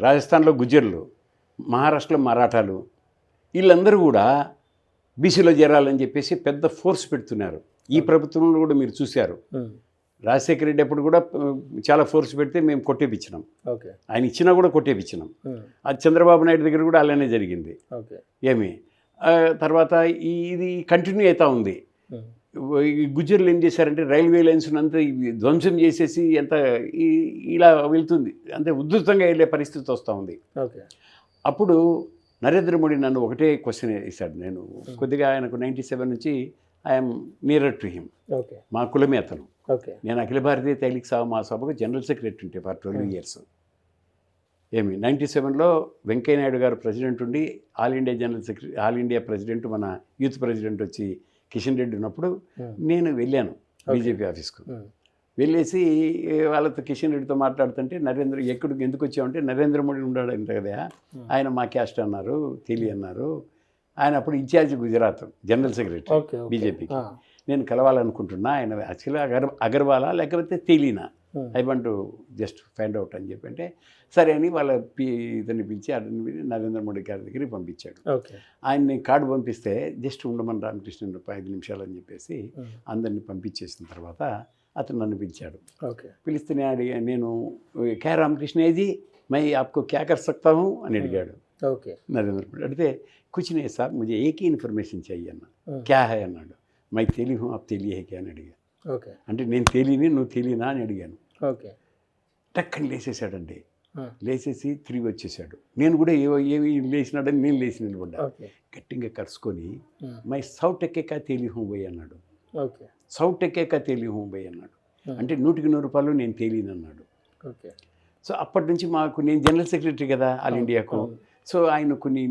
రాజస్థాన్లో గుజ్జర్లు, మహారాష్ట్రలో మరాఠాలు, వీళ్ళందరూ కూడా బీసీలో చేరాలని చెప్పేసి పెద్ద ఫోర్స్ పెడుతున్నారు. ఈ ప్రభుత్వంలో కూడా మీరు చూశారు. రాజశేఖర రెడ్డి అప్పుడు కూడా చాలా ఫోర్స్ పెడితే మేము కొట్టేపించినాం. ఆయన ఇచ్చినా కూడా కొట్టేపించినాం. అది చంద్రబాబు నాయుడు దగ్గర కూడా అలానే జరిగింది. ఏమి తర్వాత ఇది కంటిన్యూ అవుతూ ఉంది. ఈ గుజ్జర్లు ఏం చేశారంటే రైల్వే లైన్స్ అంతా ధ్వంసం చేసేసి ఎంత ఇలా వెళ్తుంది, అంతే ఉధృతంగా వెళ్ళే పరిస్థితి వస్తూ ఉంది. అప్పుడు నరేంద్ర మోడీ నన్ను ఒకటే క్వశ్చన్ ఇస్తాడు. నేను కొద్దిగా ఆయనకు 97 నుంచి ఐఎమ్ నియరర్ టు హిమ్. మా కులమే అతను. నేను అఖిల భారతీయ తైలిక మహాసభకు జనరల్ సెక్రటరీ ఉంటే ఫర్ 12 years. 97లో వెంకయ్యనాయుడు గారు ప్రెసిడెంట్ ఉండి all India general secretary, all India president, మన యూత్ ప్రెసిడెంట్ వచ్చి కిషన్ రెడ్డి ఉన్నప్పుడు నేను వెళ్ళాను బీజేపీ ఆఫీస్కు. వెళ్ళేసి వాళ్ళతో కిషన్ రెడ్డితో మాట్లాడుతుంటే ఎందుకు వచ్చామంటే నరేంద్ర మోడీ ఉన్నాడంట కదా, ఆయన మా క్యాస్ట్ అన్నారు, అన్నారు. ఆయన అప్పుడు ఇన్ఛార్జ్ గుజరాత్ జనరల్ సెక్రటరీ బీజేపీకి. నేను కలవాలనుకుంటున్నా, ఆయన యాక్చువల్గా అగర్వాలా లేకపోతే తేలీనా, I want to just find out అని చెప్పి అంటే సరే అని వాళ్ళ ఇతన్ని పిలిచి అతన్ని నరేంద్ర మోడీ గారి దగ్గరికి పంపించాడు. ఆయన్ని కార్డు పంపిస్తే జస్ట్ ఉండమని రామకృష్ణ 5 నిమిషాలు అని చెప్పేసి అందరినీ పంపించేసిన తర్వాత అతను నన్ను పిలిచాడు. పిలిస్తే నేను క్యా రామకృష్ణజీ మై ఆప్కో క్యా కర్ సక్తా హూ అని అడిగాడు నరేంద్ర మోడీ. అడిగితే కుచ్ నే సాబ్ ముझे एक ही ఇన్ఫర్మేషన్ चाहिए అన్న. క్యా హై అన్నాడు. మై తేలి హూ ఆప్ తేలి హై క్యా అని అడిగా. అంటే నేను తేలిని నువ్వు తేలినా అని అడిగాను. టక్కని లేచేసాడండి. లేచేసి తిరిగి వచ్చేసాడు. నేను కూడా ఏమి లేచినాడని నేను లేచి నిలబడ్డా. గట్టిగా కరుచుకొని మై 100% తేలి హూ భయ్ అన్నాడు. 100% తేలి హూ భయ్ అన్నాడు. అంటే 100కి 100 నేను తేలినన్నాడు. సో అప్పటి నుంచి నేను జనరల్ సెక్రటరీ కదా ఆల్ ఇండియాకు. సో ఆయన కొన్ని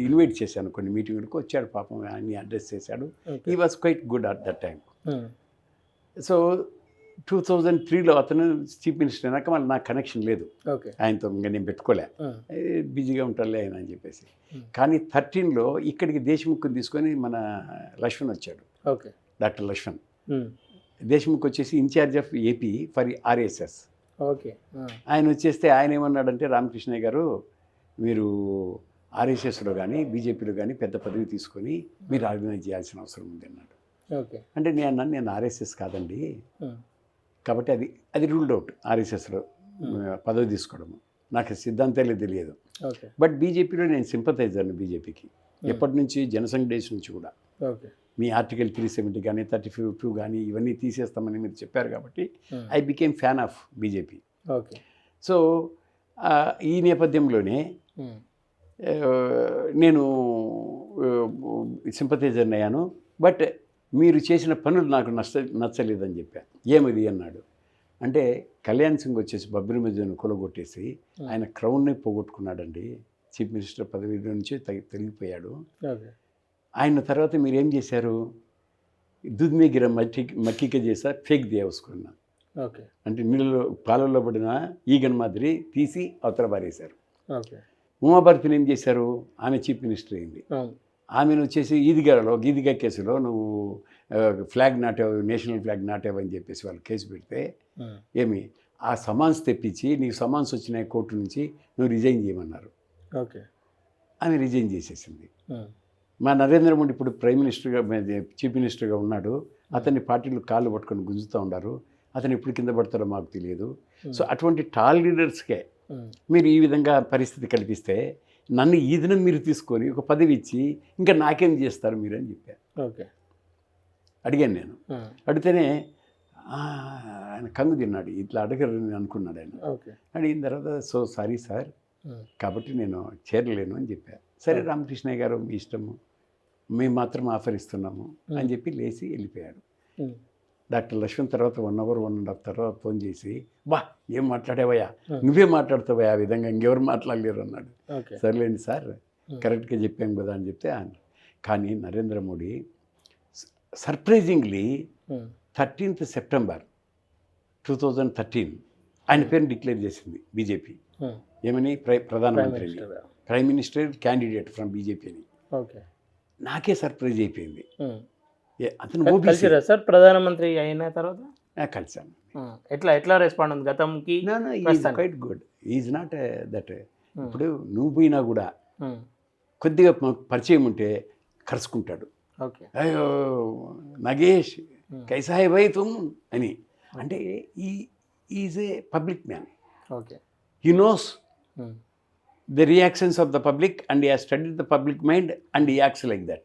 ఇన్వైట్ చేశాను, కొన్ని మీటింగ్లకు వచ్చాడు. పాపం ఆయన్ని అడ్రస్ చేశాడు. He was quite good at that time. So 2003లో అతను చీఫ్ మినిస్టర్ అయినాక మళ్ళీ నాకు కనెక్షన్ లేదు ఆయనతో, ఇంకా నేను పెట్టుకోలే, బిజీగా ఉంటాలే ఆయన అని చెప్పేసి. కానీ 13లో ఇక్కడికి దేశ్ముఖ్ని తీసుకొని మన లక్ష్మణ్ వచ్చాడు, డాక్టర్ లక్ష్మణ్. దేశ్ముఖ్ వచ్చేసి in charge of AP for RSS. ఆయన వచ్చేస్తే ఆయన ఏమన్నాడంటే, రామకృష్ణయ్య గారు మీరు ఆర్ఎస్ఎస్లో కానీ బీజేపీలో కానీ పెద్ద పదవి తీసుకొని మీరు ఆర్గనైజ్ చేయాల్సిన అవసరం ఉంది అన్నాడు. అంటే నేను అన్నాను, నేను ఆర్ఎస్ఎస్ కాదండి, కాబట్టి అది రూల్డ్ అవుట్ ఆర్ఎస్ఎస్లో పదవి తీసుకోవడము, నాకు సిద్ధాంతాలే తెలియదు. బట్ బీజేపీలో నేను సింపథైజర్ని బీజేపీకి ఎప్పటి నుంచి, జనసంఘ్ డేస్ నుంచి కూడా. మీ ఆర్టికల్ 370 కానీ 32 కానీ ఇవన్నీ తీసేస్తామని మీరు చెప్పారు కాబట్టి I became fan of BJP. So ఈ నేపథ్యంలోనే నేను సింపథైజర్ని అయ్యాను. బట్ మీరు చేసిన పనులు నాకు నచ్చలేదని చెప్పాను. ఏమది అన్నాడు. అంటే కళ్యాణ్ సింగ్ వచ్చేసి బబ్రీ మస్జిద్ను కూలగొట్టేసి ఆయన క్రౌన్ని పోగొట్టుకున్నాడండి, చీఫ్ మినిస్టర్ పదవి నుంచి తొలగిపోయాడు. ఆయన తర్వాత మీరు ఏం చేశారు, దుద్మే గిర మక్కిక చేసా ఫేక్ దేవసుకున్నా. అంటే నీళ్ళలో పాలల్లో పడిన ఈగన్ మాదిరి తీసి అవతల పారేశారు. ఉమాభారతిని ఏం చేశారు, ఆమె చీఫ్ మినిస్టర్ అయింది. ఆమెను వచ్చేసి ఈదిగా కేసులో నువ్వు ఫ్లాగ్ నాటావు, నేషనల్ ఫ్లాగ్ నాటావు అని చెప్పేసి వాళ్ళు కేసు పెడితే ఏమి ఆ సమన్స్ తెప్పించి నీకు సమన్స్ వచ్చినాయి కోర్టు నుంచి, నువ్వు రిజైన్ చేయమన్నారు. ఆమె రిజైన్ చేసేసింది. మా నరేంద్ర మోడీ ఇప్పుడు ప్రైమ్ మినిస్టర్గా చీఫ్ మినిస్టర్గా ఉన్నాడు. అతన్ని పార్టీలు కాళ్ళు పట్టుకొని గుంజుతూ ఉన్నారు. అతను ఎప్పుడు కింద పడతారో మాకు తెలియదు. సో అటువంటి టాల్ లీడర్స్కే మీరు ఈ విధంగా పరిస్థితి కల్పిస్తే నన్ను ఈ దినం మీరు తీసుకొని ఒక పదవి ఇచ్చి ఇంకా నాకేం చేస్తారు మీరు అని చెప్పారు. అడిగాను నేను. అడిగితేనే ఆయన కంగు తిన్నాడు, ఇట్లా అడగరని అనుకున్నాడు ఆయన. అడిగిన తర్వాత సో సారీ సార్, కాబట్టి నేను చేరలేను అని చెప్పాను. సరే రామకృష్ణయ్య గారు మీ ఇష్టము, మేము మాత్రం ఆఫర్ ఇస్తున్నాము అని చెప్పి లేచి వెళ్ళిపోయాడు. డాక్టర్ లక్ష్మణ్ తర్వాత 1 hour 1.5 తర్వాత ఫోన్ చేసి, బా ఏం మాట్లాడేవయ్యా, నువ్వే మాట్లాడుతావా ఆ విధంగా, ఇంకెవరు మాట్లాడలేరు అన్నాడు. సర్లేండి సార్, కరెక్ట్గా చెప్పాం కదా అని చెప్తే. కానీ Narendra Modi surprisingly 13th September 2013 ఆయన పేరుని డిక్లేర్ చేసింది బీజేపీ. ఏమని, ప్రధానమంత్రి, prime minister candidate from BJP అని. నాకే సర్ప్రైజ్ అయిపోయింది. అతను కలిసిరా సార్ ప్రధానమంత్రి అయిన తర్వాత? కలిసాను. ఎట్లా రెస్పాండ్ ఉంది గతంకి? Quite good. Is not that. ఇప్పుడు నువ్వు పోయినా కూడా కొద్దిగా పరిచయం ఉంటే కరుచుకుంటాడు. అయ్యో నగేష్ కైసా హై భయ్ తుమ్ అని. అంటే is a public man. He knows the reactions of the public and he has studied the public mind and he acts like that.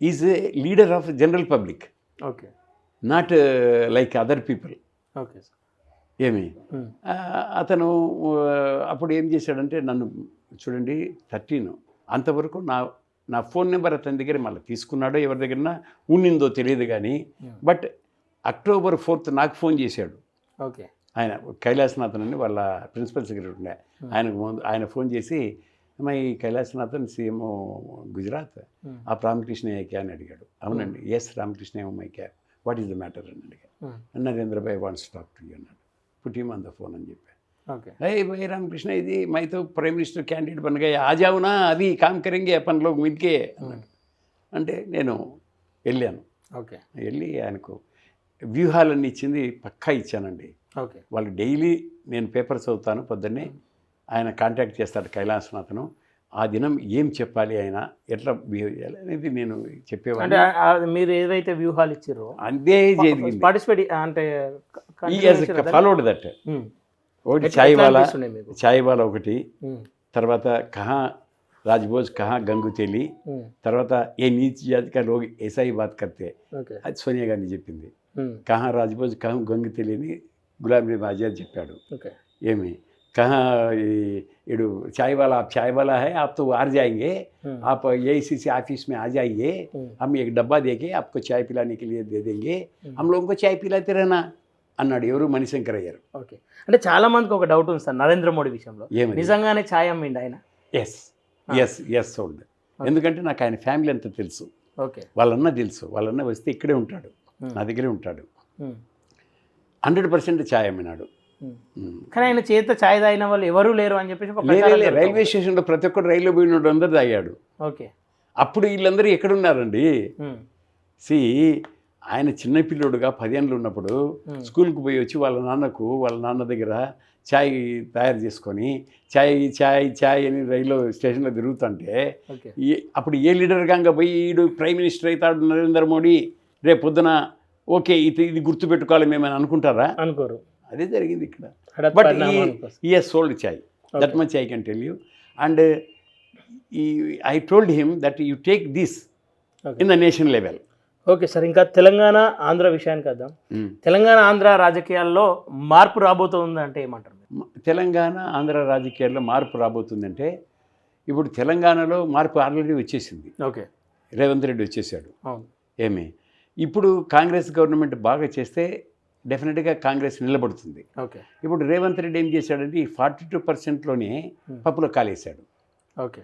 He is a leader of the general public, not like other people. ఏమి అతను అప్పుడు ఏం చేశాడంటే, నన్ను చూడండి 13 అంతవరకు నా phone number అతని దగ్గర మళ్ళీ తీసుకున్నాడో ఎవరి దగ్గర ఉండిందో తెలియదు కానీ, బట్ October 4th నాకు ఫోన్ చేశాడు. ఆయన కైలాసనాథన్ అని వాళ్ళ ప్రిన్సిపల్ సెక్రటరీ ఉండే, ఆయన ఫోన్ చేసి మై కైలాసనాథన్ సీఎం గుజరాత్ ఆ రామకృష్ణ ఏకే అని అడిగాడు. అవునండి, yes Ramakrishna my cab, what is the matter అని అడిగాడు. Narendrabhai wants talk to you అన్నాడు. Put him on the phone అని చెప్పాను. ఓకే अरे भाई रामकृष्ण ఇది మైతో ప్రైమ్ మినిస్టర్ క్యాండిడేట్ బన్ గయా ఆ జావునా అవి కామ్ కరెంగే अपन लोग मिलके అన్నాడు. అంటే నేను వెళ్ళాను. ఓకే వెళ్ళి ఆయనకు వ్యూహాలన్నీ ఇచ్చింది పక్కా ఇచ్చానండి. ఓకే వాళ్ళు డైలీ నేను పేపర్ చదువుతాను పొద్దున్నే, ఆయన కాంటాక్ట్ చేస్తాడు కైలాసనాథను. ఆ దినం ఏం చెప్పాలి, ఆయన ఎట్లా బిహేవ్ చేయాలి అనేది నేను చెప్పేవాడిని. అంటే మీరు ఏదైతే వ్యూహాలు ఇచ్చారో అదే జరిగింది. పార్టిసిపేట్ అంటే ఫాలోడ్ దట్. ఒకటి చాయ్ వాలా ఒకటి, తర్వాత కహా రాజ్భోజ్ కహా గంగుతేలి, తర్వాత ఏ నీచ్ జాతి కా లోగ్ ऐसा ही बात करते, అది సోనియా గాంధీ చెప్పింది. కహా రాజ్భోజ్ కహా గంగుతేలి అని గులాం నబీ ఆజాద్ చెప్పాడు. ఏమి कहाँ इडू चाय वाला, आप चाय वाला है, आप तो बाहर जाएंगे, आप AICC ऑफिस में आ जाइए, हम एक डब्बा देके आपको चाय पिलाने के लिए दे देंगे, हम लोगों को चाय पिलाते रहना అన్నాడు. ఎవరు? మణిశంకర్ అయ్యారు. ఓకే, అంటే చాలా మందికి ఒక డౌట్ ఉంది సార్ నరేంద్ర మోడీ విషయంలో, నిజంగానే ఛాయ్ అమ్మిండి ఆయన? Yes yes yes sold. ఎందుకంటే నాకు ఆయన ఫ్యామిలీ అంతా తెలుసు. ఓకే, వాళ్ళన్న తెలుసు. వాళ్ళన్న వస్తే ఇక్కడే ఉంటాడు, నా దగ్గరే ఉంటాడు. 100% ఛాయ్ అమ్మినాడు. కానీ ఆయన చేత ఛాయ్ తాగిన వాళ్ళు ఎవరూ లేరు అని చెప్పేసి రైల్వే స్టేషన్లో ప్రతి ఒక్కరు రైల్లో పోయినోడు అందరు తాగాడు. ఓకే, అప్పుడు వీళ్ళందరూ ఎక్కడున్నారండి? సి ఆయన చిన్నపిల్లోడుగా 10 ఏళ్ళు ఉన్నప్పుడు స్కూల్కి పోయి వచ్చి వాళ్ళ నాన్న దగ్గర ఛాయ్ తయారు చేసుకొని ఛాయ్ ఛాయ్ ఛాయ్ అని రైల్లో స్టేషన్లో తిరుగుతుంటే అప్పుడు ఏ లీడర్గా పోయి ఈడు ప్రైమ్ మినిస్టర్ అవుతాడు నరేంద్ర మోడీ రేపు పొద్దున, ఓకే ఇది గుర్తుపెట్టుకోవాలి మేమని అనుకుంటారా? అనుకోరు. అదే జరిగింది ఇక్కడ. But he has sold chai, that much I can tell you. And I told him that you take this in the national level. Okay sir, ఇంకా తెలంగాణ ఆంధ్ర విషయానికి వద్దాం. తెలంగాణ ఆంధ్ర రాజకీయాల్లో మార్పు రాబోతుందంటే ఏమంటారు? తెలంగాణ ఆంధ్ర రాజకీయాల్లో మార్పు రాబోతుందంటే ఇప్పుడు తెలంగాణలో మార్పు ఆల్రెడీ వచ్చేసింది. ఓకే, రేవంత్ రెడ్డి వచ్చేసాడు. ఏమి ఇప్పుడు కాంగ్రెస్ గవర్నమెంట్ బాగా చేస్తే డెఫినెట్గా కాంగ్రెస్ నిలబడుతుంది. ఓకే, ఇప్పుడు రేవంత్ రెడ్డి ఏం చేశాడంటే ఈ 42%లోనే పప్పులో కాలేశాడు. ఓకే,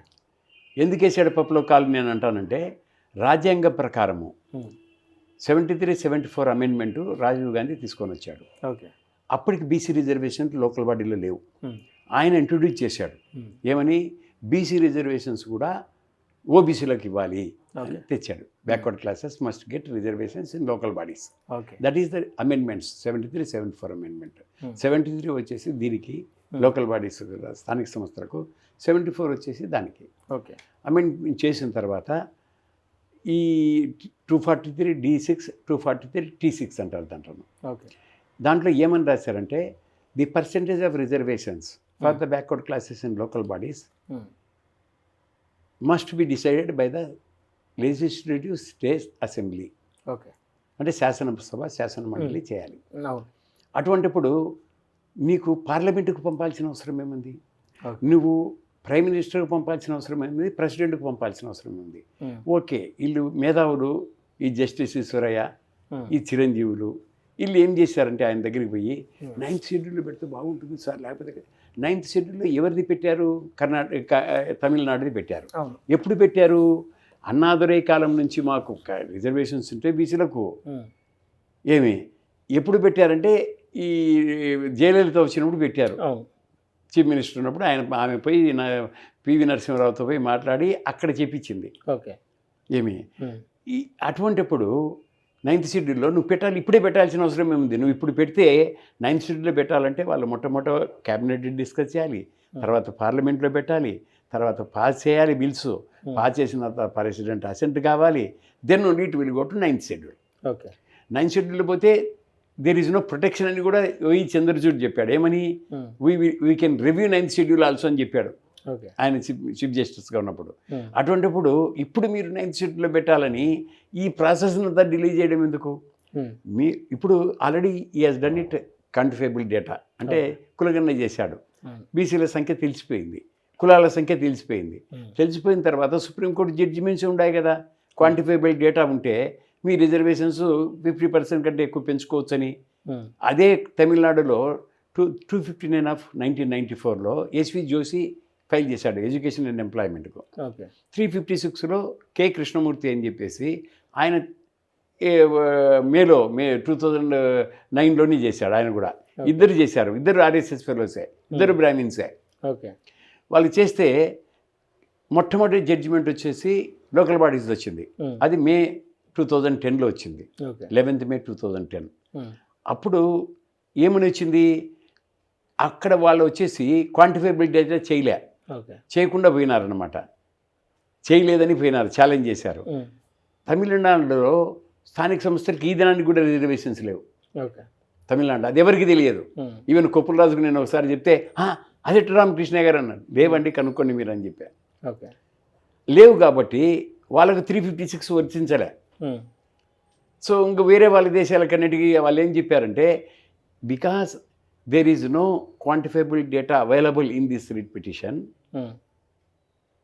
ఎందుకు వేసాడు పప్పులో కాలు నేను అంటానంటే, రాజ్యాంగ ప్రకారము 73-74 అమెండ్మెంటు రాజీవ్ గాంధీ తీసుకొని వచ్చాడు. ఓకే, అప్పటికి బీసీ రిజర్వేషన్స్ లోకల్ బాడీలో లేవు. ఆయన ఇంట్రొడ్యూస్ చేశాడు. ఏమని? బీసీ రిజర్వేషన్స్ కూడా ఓబీసీలకు ఇవ్వాలి అని తెచ్చాడు. Backward classes must get reservations in local bodies. That is the amendments. 73-74 amendment. 73 వచ్చేసి దీనికి లోకల్ బాడీస్ స్థానిక సంస్థలకు, 74 వచ్చేసి దానికి. ఓకే, అమెండ్మెంట్ చేసిన తర్వాత ఈ 243D6, 243T6 అంటారు దాంట్లో. ఓకే, దాంట్లో ఏమని రాశారంటే the percentage of reservations for the backward classes in local bodies must be decided by the legislative state assembly. Okay, అంటే శాసన మండలి చేయాలి. అటువంటిప్పుడు నీకు పార్లమెంటుకు పంపాల్సిన అవసరం ఏముంది? నువ్వు ప్రైమ్ మినిస్టర్కి పంపాల్సిన అవసరం ఏముంది? ప్రెసిడెంట్కి పంపాల్సిన అవసరం ఉంది. ఓకే, వీళ్ళు మేధావులు, ఈ జస్టిస్ ఈశ్వరయ్య, ఈ చిరంజీవులు, వీళ్ళు ఏం చేశారంటే ఆయన దగ్గరికి పోయి 9th షెడ్యూల్లో పెడితే బాగుంటుంది సార్, లేకపోతే 9th షెడ్యూల్లో ఎవరిది పెట్టారు? తమిళనాడుది పెట్టారు. ఎప్పుడు పెట్టారు? అన్నాదురై కాలం నుంచి మాకు రిజర్వేషన్స్ ఉంటే బీసీలకు. ఏమి ఎప్పుడు పెట్టారంటే ఈ జయలలిత వచ్చినప్పుడు పెట్టారు. చీఫ్ మినిస్టర్ ఉన్నప్పుడు ఆమె పోయి పివి నరసింహారావుతో పోయి మాట్లాడి అక్కడ చెప్పించింది. ఓకే, ఏమి అటువంటిప్పుడు 9th షెడ్యూల్లో నువ్వు పెట్టాలి. ఇప్పుడే పెట్టాల్సిన అవసరం ఏముంది? నువ్వు ఇప్పుడు పెడితే 9th షెడ్యూల్లో పెట్టాలంటే వాళ్ళు మొట్టమొదట క్యాబినెట్ డిస్కస్ చేయాలి, తర్వాత పార్లమెంట్లో పెట్టాలి, తర్వాత పాస్ చేయాలి బిల్స్. పాస్ చేసిన తర్వాత ప్రెసిడెంట్ అసెంట్ కావాలి. Then only it will go to 9th schedule. Okay, 9th schedule పోతే దేర్ ఈజ్ నో ప్రొటెక్షన్ అని కూడా ఈ చంద్రచూడ్ చెప్పాడు. ఏమని? We can review 9th schedule also అని చెప్పాడు ఆయన చీఫ్ జస్టిస్గా ఉన్నప్పుడు. అటువంటిప్పుడు ఇప్పుడు మీరు 9th షెడ్యూల్లో పెట్టాలని ఈ ప్రాసెస్ అంతా డిలే చేయడం ఎందుకు? ఇప్పుడు ఆల్రెడీ ఈ has done it quantifiable data, అంటే కులగణన చేశాడు. బీసీల సంఖ్య తెలిసిపోయింది, కులాల సంఖ్య తెలిసిపోయింది. తెలిసిపోయిన తర్వాత సుప్రీంకోర్టు జడ్జిమెంట్స్ ఉన్నాయి కదా, క్వాంటిఫైబుల్ డేటా ఉంటే మీ రిజర్వేషన్స్ 50% కంటే ఎక్కువ పెంచుకోవచ్చని. అదే తమిళనాడులో 259 ఆఫ్ 1994లో ఎస్వి జోషి ఫైల్ చేశాడు ఎడ్యుకేషన్ అండ్ ఎంప్లాయ్మెంట్కు. ఓకే 356లో కె కృష్ణమూర్తి అని చెప్పేసి ఆయన మే 2009లోనే చేశాడు. ఆయన కూడా ఇద్దరు చేశారు. ఇద్దరు ఆర్ఎస్ఎస్ ఫెలోసే, ఇద్దరు బ్రాహ్మిన్సే. ఓకే వాళ్ళు చేస్తే మొట్టమొదటి జడ్జిమెంట్ వచ్చేసి లోకల్ బాడీస్ వచ్చింది. అది మే 2010లో వచ్చింది, ఓకే 11th May 2010. అప్పుడు ఏమని వచ్చింది, అక్కడ వాళ్ళు వచ్చేసి క్వాంటిఫైబుల్ డేటా ఓకే చేయకుండా పోయినారనమాట. చేయలేదని పోయినారు, ఛాలెంజ్ చేశారు. తమిళనాడులో స్థానిక సంస్థలకి ఈ దినానికి కూడా రిజర్వేషన్స్ లేవు. ఓకే తమిళనాడు అది ఎవరికి తెలియదు. ఈవెన్ కొప్పుల రాజుకు నేను ఒకసారి చెప్తే అదెట్టు రామకృష్ణ గారు అన్నాడు. లేవండి కనుక్కోండి మీరు అని చెప్పా. ఓకే లేవు కాబట్టి వాళ్ళకు 356 వర్తించలే. సో ఇంక వేరే వాళ్ళ దేశాలకన్నిటికీ వాళ్ళు ఏం చెప్పారంటే, because there is no quantifiable data available in this writ petition,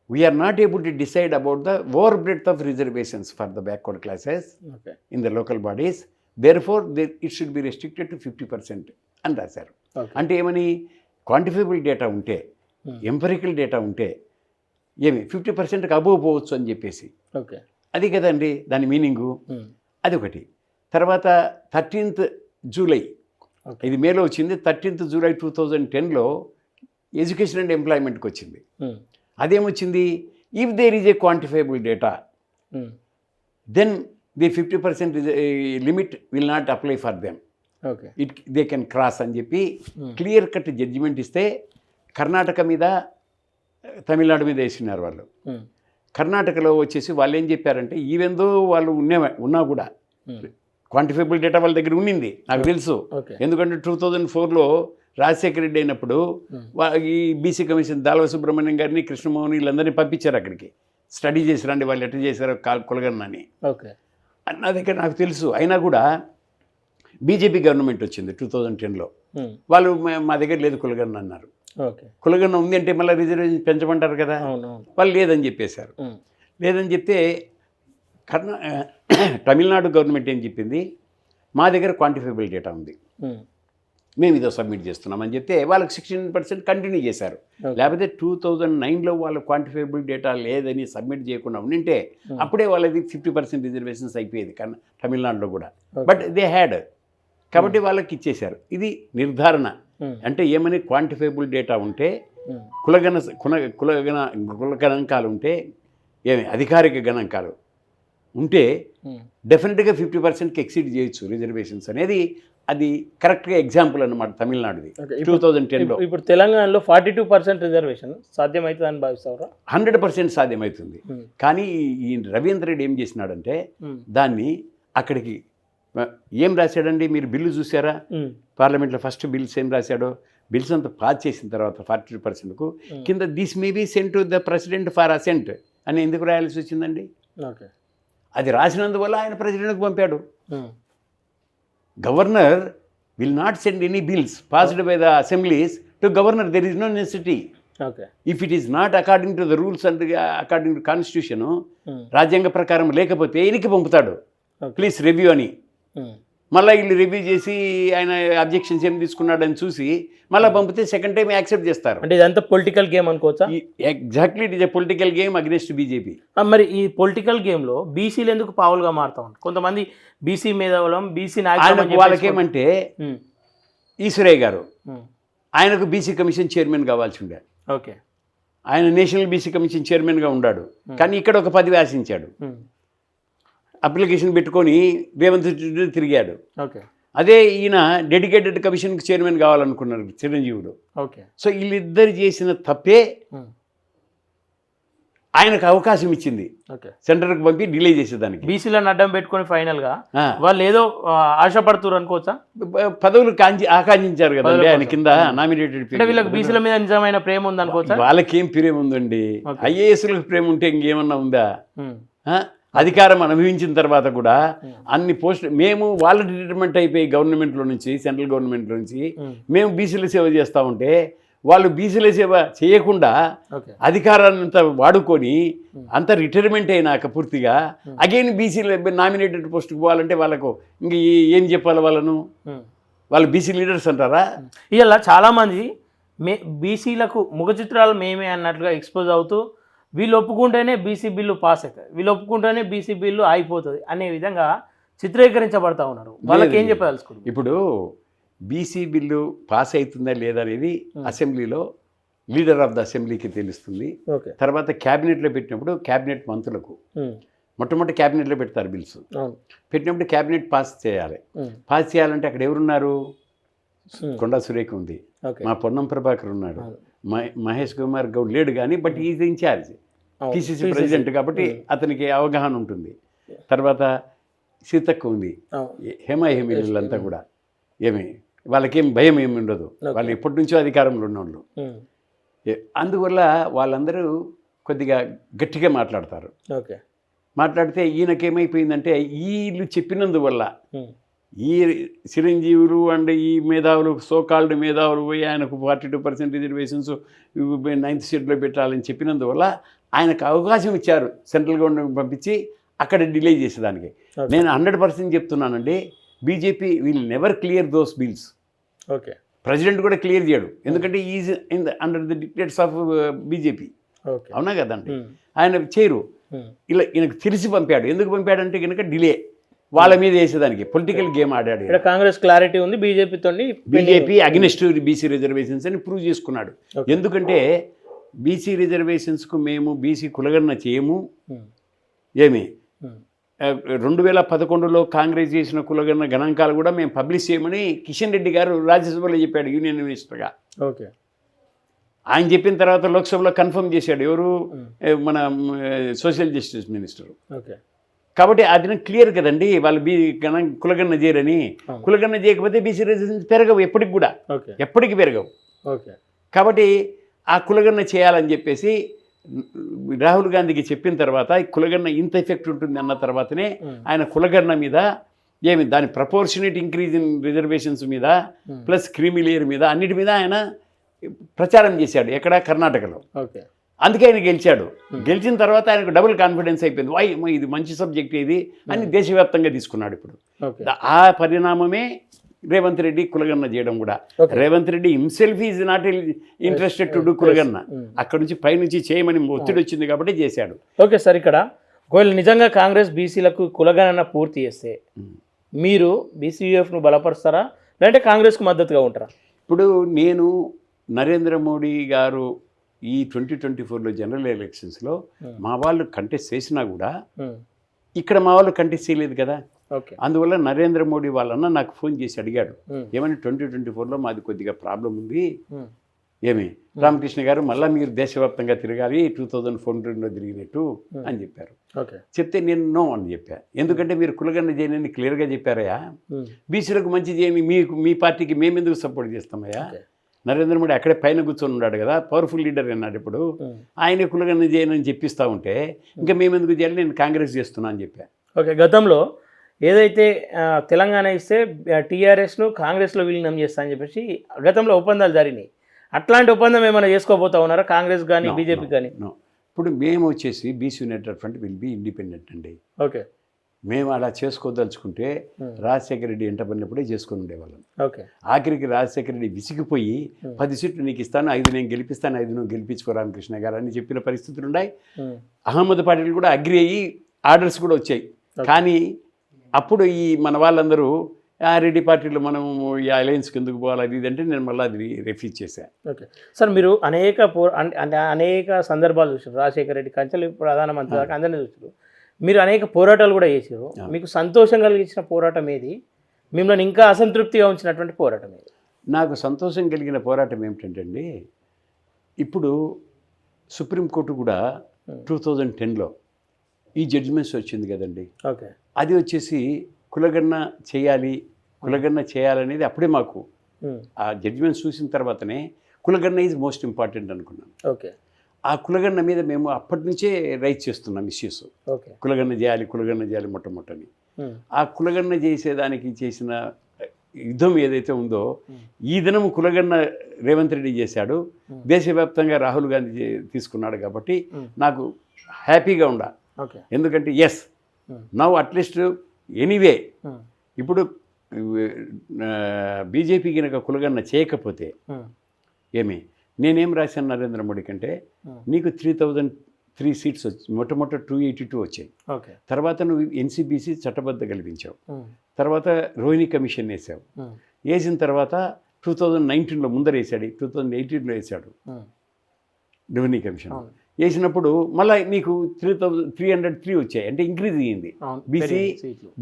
we are not able to decide about the over breadth of reservations for the backward classes in the local bodies, therefore it should be restricted to 50% అని రాశారు. అంటే ఏమని, quantifiable data ఉంటే, empirical data ఉంటే ఏమి 50%కి above పోవచ్చు అని చెప్పేసి. ఓకే అది కదండి దాని మీనింగు. అదొకటి. తర్వాత 13th July, ఇది మేలో వచ్చింది, 13th July 2010లో ఎడ్యుకేషన్ అండ్ ఎంప్లాయ్మెంట్కి వచ్చింది. అదేమొచ్చింది, if there is a quantifiable data then the 50% limit will not apply for them, okay they can cross అని చెప్పి క్లియర్ కట్ జడ్జిమెంట్ ఇస్తే కర్ణాటక మీద తమిళనాడు మీద వేసినారు వాళ్ళు. కర్ణాటకలో వచ్చేసి వాళ్ళు ఏం చెప్పారంటే, ఈవెందో వాళ్ళు ఉన్నా కూడా క్వాంటిఫైబుల్ డేటా వాళ్ళ దగ్గర ఉండింది, నాకు తెలుసు. ఎందుకంటే 2004లో రాజశేఖర రెడ్డి అయినప్పుడు ఈ బీసీ కమిషన్ దాల్వ సుబ్రహ్మణ్యం గారిని, కృష్ణమోహన్ వీళ్ళందరినీ పంపించారు అక్కడికి, స్టడీ చేసిరండి వాళ్ళు ఎట్లా చేశారో కులగన్నని. నా దగ్గర నాకు తెలుసు. అయినా కూడా బీజేపీ గవర్నమెంట్ వచ్చింది 2010లో, వాళ్ళు మా దగ్గర లేదు కులగన్న అన్నారు. కులగన్న ఉంది అంటే మళ్ళీ రిజర్వేషన్ పెంచమంటారు కదా, వాళ్ళు లేదని చెప్పేశారు. లేదని చెప్తే తమిళనాడు గవర్నమెంట్ ఏం చెప్పింది, మా దగ్గర క్వాంటిఫైబుల్ డేటా ఉంది, మేము ఇదో సబ్మిట్ చేస్తున్నామని చెప్తే వాళ్ళకి 16% కంటిన్యూ చేశారు. లేకపోతే 2009లో వాళ్ళు క్వాంటిఫైబుల్ డేటా లేదని సబ్మిట్ చేయకుండా ఉండింటే అప్పుడే వాళ్ళది 50% రిజర్వేషన్స్ అయిపోయేది తమిళనాడులో కూడా. బట్ దే హ్యాడ్, కాబట్టి వాళ్ళకి ఇచ్చేశారు. ఇది నిర్ధారణ. అంటే ఏమని, క్వాంటిఫైబుల్ డేటా ఉంటే, కుల గణాంకాలు ఉంటే, ఏమి అధికారిక గణాంకాలు ఉంటే డెఫినెట్గా 50%కి ఎక్సీడ్ చేయొచ్చు రిజర్వేషన్స్ అనేది. అది కరెక్ట్గా ఎగ్జాంపుల్ అన్నమాట తమిళనాడుది 2010లో. ఇప్పుడు తెలంగాణలో 42% రిజర్వేషన్ సాధ్యమవుతుందని భావిస్తారా? 100% సాధ్యమవుతుంది. కానీ ఈ రవీంద్ర రెడ్డి ఏం చేసినాడంటే, దాన్ని అక్కడికి ఏం రాశాడండి, మీరు బిల్లు చూసారా పార్లమెంట్లో ఫస్ట్ బిల్స్ ఏం రాశాడో, బిల్స్ అంతా పాస్ చేసిన తర్వాత 42%కు కింద this may be sent to the president for assent అని ఎందుకు రాయాల్సి వచ్చిందండి? అది రాసినందువల్ల ఆయన ప్రెసిడెంట్కి పంపాడు. Governor will not send any bills passed by the assemblies to governor, there is no necessity. If it is not according to the rules and according to constitution, రాజ్యాంగ ప్రకారం లేకపోతే ఈయనకి పంపుతాడు, ప్లీజ్ రివ్యూ అని. మళ్ళీ వీళ్ళు రివ్యూ చేసి ఆయన అబ్జెక్షన్స్ ఏం తీసుకున్నాడని చూసి మళ్ళీ పంపితే సెకండ్ టైం యాక్సెప్ట్ చేస్తారు. అంటే ఇదంతా పొలిటికల్ గేమ్ అనుకోవచ్చా? Exactly, it is a political game against BJP. మరి ఈ పొలిటికల్ గేమ్లో బీసీలు ఎందుకు పావులుగా మారుతా ఉంటారు? కొంతమంది బీసీ మేధావులం, బీసీ నాయకులు, వాళ్ళకేమంటే ఈశ్వరయ్య గారు ఆయనకు బీసీ కమిషన్ చైర్మన్ కావాల్సి ఉండే. ఓకే, ఆయన నేషనల్ బీసీ కమిషన్ చైర్మన్గా ఉన్నాడు, కానీ ఇక్కడ ఒక పదవి ఆశించాడు. అప్లికేషన్ పెట్టుకొని రేవంత్ రెడ్డి తిరిగాడు. అదే ఈయన డెడికేటెడ్ కమిషన్కి చైర్మన్ కావాలనుకున్నారు చిరంజీవుడు. సో వీళ్ళిద్దరు చేసిన తప్పే ఆయనకు అవకాశం ఇచ్చింది సెంటర్కి పంపి డిలే చేసేదానికి. బీసీలను అడ్డం పెట్టుకొని ఫైనల్గా వాళ్ళు ఏదో ఆశపడుతున్నారు అనుకోవచ్చా? పదవులు ఆకాంక్షించారు కదండి ఆయన కింద నామినేటెడ్. వీళ్ళకి బీసీల మీద నిజమైన ప్రేమ ఉంది అనుకోవచ్చా? వాళ్ళకేం ప్రేమ ఉందండి, ఐఏఎస్లకు ప్రేమ ఉంటే ఇంకేమన్నా ఉందా? అధికారం అనుభవించిన తర్వాత కూడా అన్ని పోస్టులు మేము వాళ్ళ రిటైర్మెంట్ అయిపోయి గవర్నమెంట్లో నుంచి, సెంట్రల్ గవర్నమెంట్లో నుంచి మేము బీసీల సేవ చేస్తూ ఉంటే వాళ్ళు బీసీల సేవ చేయకుండా అధికారాన్ని అంతా వాడుకొని అంత రిటైర్మెంట్ అయినాక పూర్తిగా అగైన్ బీసీల నామినేటెడ్ పోస్టుకు పోవాలంటే వాళ్ళకు ఇంక ఏం చెప్పాలి వాళ్ళను? వాళ్ళు బీసీ లీడర్స్ అంటారా? ఇలా చాలామంది బీసీలకు ముఖ చిత్రాలు మేమే అన్నట్లుగా ఎక్స్పోజ్ అవుతూ వీళ్ళు ఒప్పుకుంటేనే బీసీ బిల్లు పాస్ అవుతుంది, వీళ్ళు ఒప్పుకుంటేనే బీసీ బిల్లు అయిపోతుంది అనే విధంగా చిత్రీకరించబడతా ఉన్నారు. వాళ్ళకి ఏం చెప్పదలుచుకుంటారు? ఇప్పుడు బీసీ బిల్లు పాస్ అవుతుందా లేదా అనేది అసెంబ్లీలో లీడర్ ఆఫ్ ద అసెంబ్లీకి తెలుస్తుంది. ఓకే. తర్వాత క్యాబినెట్లో పెట్టినప్పుడు క్యాబినెట్ మంత్రులకు మొట్టమొదటి క్యాబినెట్లో పెడతారు బిల్స్. పెట్టినప్పుడు క్యాబినెట్ పాస్ చేయాలి. పాస్ చేయాలంటే అక్కడ ఎవరున్నారు? కొండా సురేఖ ఉంది, మా పొన్నం ప్రభాకర్ ఉన్నాడు, మహేష్ కుమార్ గౌడ్ లేడు కానీ but is in charge PCC president కాబట్టి అతనికి అవగాహన ఉంటుంది. తర్వాత సీతక్క ఉంది, హేమీలంతా కూడా ఏమి వాళ్ళకేం భయం ఏమి ఉండదు, వాళ్ళు ఎప్పటి నుంచో అధికారంలో ఉన్నవాళ్ళు. అందువల్ల వాళ్ళందరూ కొద్దిగా గట్టిగా మాట్లాడతారు. మాట్లాడితే ఈయనకేమైపోయిందంటే వీళ్ళు చెప్పినందువల్ల ఈ చిరంజీవులు అండ్ ఈ మేధావులు సోకాల్డ్ మేధావులు పోయి ఆయనకు 42% రిజర్వేషన్స్ 9th షెడ్యూల్లో పెట్టాలని చెప్పినందువల్ల ఆయనకు అవకాశం ఇచ్చారు సెంట్రల్ గవర్నమెంట్ పంపించి అక్కడ డిలే చేసేదానికి. నేను 100% చెప్తున్నానండి, BJP will never clear those bills. Okay. President కూడా క్లియర్ చేయడు, ఎందుకంటే is in under the dictates of BJP. అవునా కదండి, ఆయన చేయరు. ఇలా ఈయనకు తెలిసి పంపాడు. ఎందుకు పంపాడంటే కనుక డిలే వాళ్ళ మీద వేసేదానికి పొలిటికల్ గేమ్ ఆడాడు. కాంగ్రెస్ క్లారిటీ ఉంది, బీజేపీ అగెనిస్ట్ బీసీ రిజర్వేషన్స్ అని ప్రూవ్ చేసుకున్నాడు. ఎందుకంటే బీసీ రిజర్వేషన్స్కు మేము బీసీ కులగణన చేయము. ఏమి 2011లో కాంగ్రెస్ చేసిన కులగణన గణాంకాలు కూడా మేము పబ్లిష్ చేయమని కిషన్ రెడ్డి గారు రాజ్యసభలో చెప్పాడు, యూనియన్ మినిస్టర్గా. ఓకే. ఆయన చెప్పిన తర్వాత లోక్సభలో కన్ఫర్మ్ చేశాడు ఎవరు, మన సోషల్ జస్టిస్ మినిస్టర్. ఓకే. కాబట్టి అది క్లియర్ కదండి, వాళ్ళు కులగణన చేయరని. కులగణన చేయకపోతే బీసీ రిజర్వేషన్స్ పెరగవు, ఎప్పటికి కూడా ఎప్పటికి పెరగవు. ఓకే. కాబట్టి ఆ కులగణన చేయాలని చెప్పేసి రాహుల్ గాంధీకి చెప్పిన తర్వాత ఈ కులగణన ఇంత ఎఫెక్ట్ ఉంటుంది అన్న తర్వాతనే ఆయన కులగణన మీద ఏమి దాని ప్రపోర్షనేట్ ఇంక్రీజ్ ఇన్ రిజర్వేషన్స్ మీద ప్లస్ క్రీమీ లేయర్ మీద అన్నిటి మీద ఆయన ప్రచారం చేశాడు. ఎక్కడ? కర్ణాటకలో. ఓకే. అందుకే ఆయన గెలిచాడు. గెలిచిన తర్వాత ఆయనకు డబుల్ కాన్ఫిడెన్స్ అయిపోయింది. ఇది మంచి సబ్జెక్ట్ ఇది అని దేశవ్యాప్తంగా తీసుకున్నాడు. ఇప్పుడు ఆ పరిణామమే రేవంత్ రెడ్డి కులగణన చేయడం కూడా. Revanth Reddy himself is not interested to do కులగణన. అక్కడ నుంచి పైనుంచి చేయమని ఒత్తిడి వచ్చింది కాబట్టి చేశాడు. ఓకే సార్, ఇక్కడ ఒకవేళ నిజంగా కాంగ్రెస్ బీసీలకు కులగణన పూర్తి చేస్తే మీరు బీసీయూఎఫ్ను బలపరుస్తారా, లేదంటే కాంగ్రెస్కు మద్దతుగా ఉంటారా? ఇప్పుడు నేను నరేంద్ర మోడీ గారు ఈ 2024లో జనరల్ ఎలక్షన్స్లో మా వాళ్ళు కంటెస్ట్ చేసినా కూడా ఇక్కడ మా వాళ్ళు కంటెస్ట్ చేయలేదు కదా. అందువల్ల నరేంద్ర మోడీ వాళ్ళన్న నాకు ఫోన్ చేసి అడిగాడు, ఏమని 2024లో మాది కొద్దిగా ప్రాబ్లం ఉంది, ఏమి రామకృష్ణ గారు మళ్ళీ మీరు దేశవ్యాప్తంగా తిరగాలి 2014లో తిరిగినట్టు అని చెప్పారు. చెప్తే నేను నో అని చెప్పా. ఎందుకంటే మీరు కులగణన చేయని క్లియర్గా చెప్పారయ్యా, బీసీలకు మంచి చేయని మీ పార్టీకి మేమెందుకు సపోర్ట్ చేస్తామయ్యా. నరేంద్ర మోడీ అక్కడే పైన కూర్చొని ఉన్నాడు కదా, పవర్ఫుల్ లీడర్ అన్నాడు. ఇప్పుడు ఆయన కులగణన చేయనని చెప్పిస్తూ ఉంటే ఇంకా మేమెందుకు చేయాలి, నేను కాంగ్రెస్ చేస్తున్నా అని చెప్పా. ఓకే. గతంలో ఏదైతే తెలంగాణ ఇస్తే టీఆర్ఎస్ను కాంగ్రెస్లో విలీనం చేస్తా అని చెప్పేసి గతంలో ఒప్పందాలు జరిగినాయి. అట్లాంటి ఒప్పందం ఏమైనా చేసుకోబోతా ఉన్నారా కాంగ్రెస్ కానీ బీజేపీ కానీ? ఇప్పుడు మేము వచ్చేసి BC united front will be independent అండి. ఓకే. మేము అలా చేసుకోదలుచుకుంటే రాజశేఖర రెడ్డి ఎంట పడినప్పుడే చేసుకొని ఉండేవాళ్ళం. ఓకే. ఆఖరికి రాజశేఖర రెడ్డి విసిగిపోయి 10 సీట్లు నీకు ఇస్తాను, 5 నేను గెలిపిస్తాను, 5 నువ్వు గెలిపించుకో రామకృష్ణ గారు అని చెప్పిన పరిస్థితులు ఉన్నాయి. అహ్మద్ పటేల్ కూడా అగ్రి అయ్యి ఆర్డర్స్ కూడా వచ్చాయి. కానీ అప్పుడు ఈ మన వాళ్ళందరూ రెడ్డి పార్టీలో మనం ఈ అలయన్స్కి ఎందుకు పోవాలి అది ఇది అంటే నేను మళ్ళీ అది రిఫ్యూజ్ చేశాను. ఓకే సార్, మీరు అనేక సందర్భాలు చూసారు. రాజశేఖర రెడ్డి కంచెలు ప్రధానమంత్రి దాకా అందరినీ చూసారు. మీరు అనేక పోరాటాలు కూడా చేశారు. మీకు సంతోషం కలిగించిన పోరాటం ఏది? మిమ్మల్ని ఇంకా అసంతృప్తిగా ఉంచినటువంటి పోరాటం ఏది? నాకు సంతోషం కలిగిన పోరాటం ఏమిటంటే అండి, ఇప్పుడు సుప్రీంకోర్టు కూడా 2010లో ఈ జడ్జిమెంట్స్ వచ్చింది కదండి. ఓకే. అది వచ్చేసి కులగణన చేయాలనేది అప్పుడే మాకు ఆ జడ్జిమెంట్ చూసిన తర్వాతనే కులగణన ఈజ్ మోస్ట్ ఇంపార్టెంట్ అనుకున్నాను. ఓకే. ఆ కులగణన మీద మేము అప్పటి నుంచే రైజ్ చేస్తున్నాం ఇష్యూస్. ఓకే. కులగణన చేయాలి మొట్టమొదటి. ఆ కులగణన చేసేదానికి చేసిన యుద్ధం ఏదైతే ఉందో ఈ దినం కులగణన రేవంత్ రెడ్డి చేశాడు, దేశవ్యాప్తంగా రాహుల్ గాంధీ తీసుకున్నాడు. కాబట్టి నాకు హ్యాపీగా ఉండా. ఎందుకంటే ఎస్ నవ్ అట్లీస్ట్ ఎనీవే ఇప్పుడు బీజేపీ కనుక కులగణన చేయకపోతే ఏమి నేనేం రాశాను నరేంద్ర మోడీ కంటే నీకు 3003 సీట్స్ వచ్చి మొట్టమొదట 282 వచ్చాయి. ఓకే. తర్వాత నువ్వు ఎన్సీబీసీ చట్టబద్ధ కల్పించావు. తర్వాత రోహిణి కమిషన్ వేసావు. వేసిన తర్వాత 2019లో ముందర వేసాడు, 2018లో వేసాడు రోహిణి కమిషన్. వేసినప్పుడు మళ్ళీ నీకు 303 వచ్చాయి, అంటే ఇంక్రీజ్ అయ్యింది.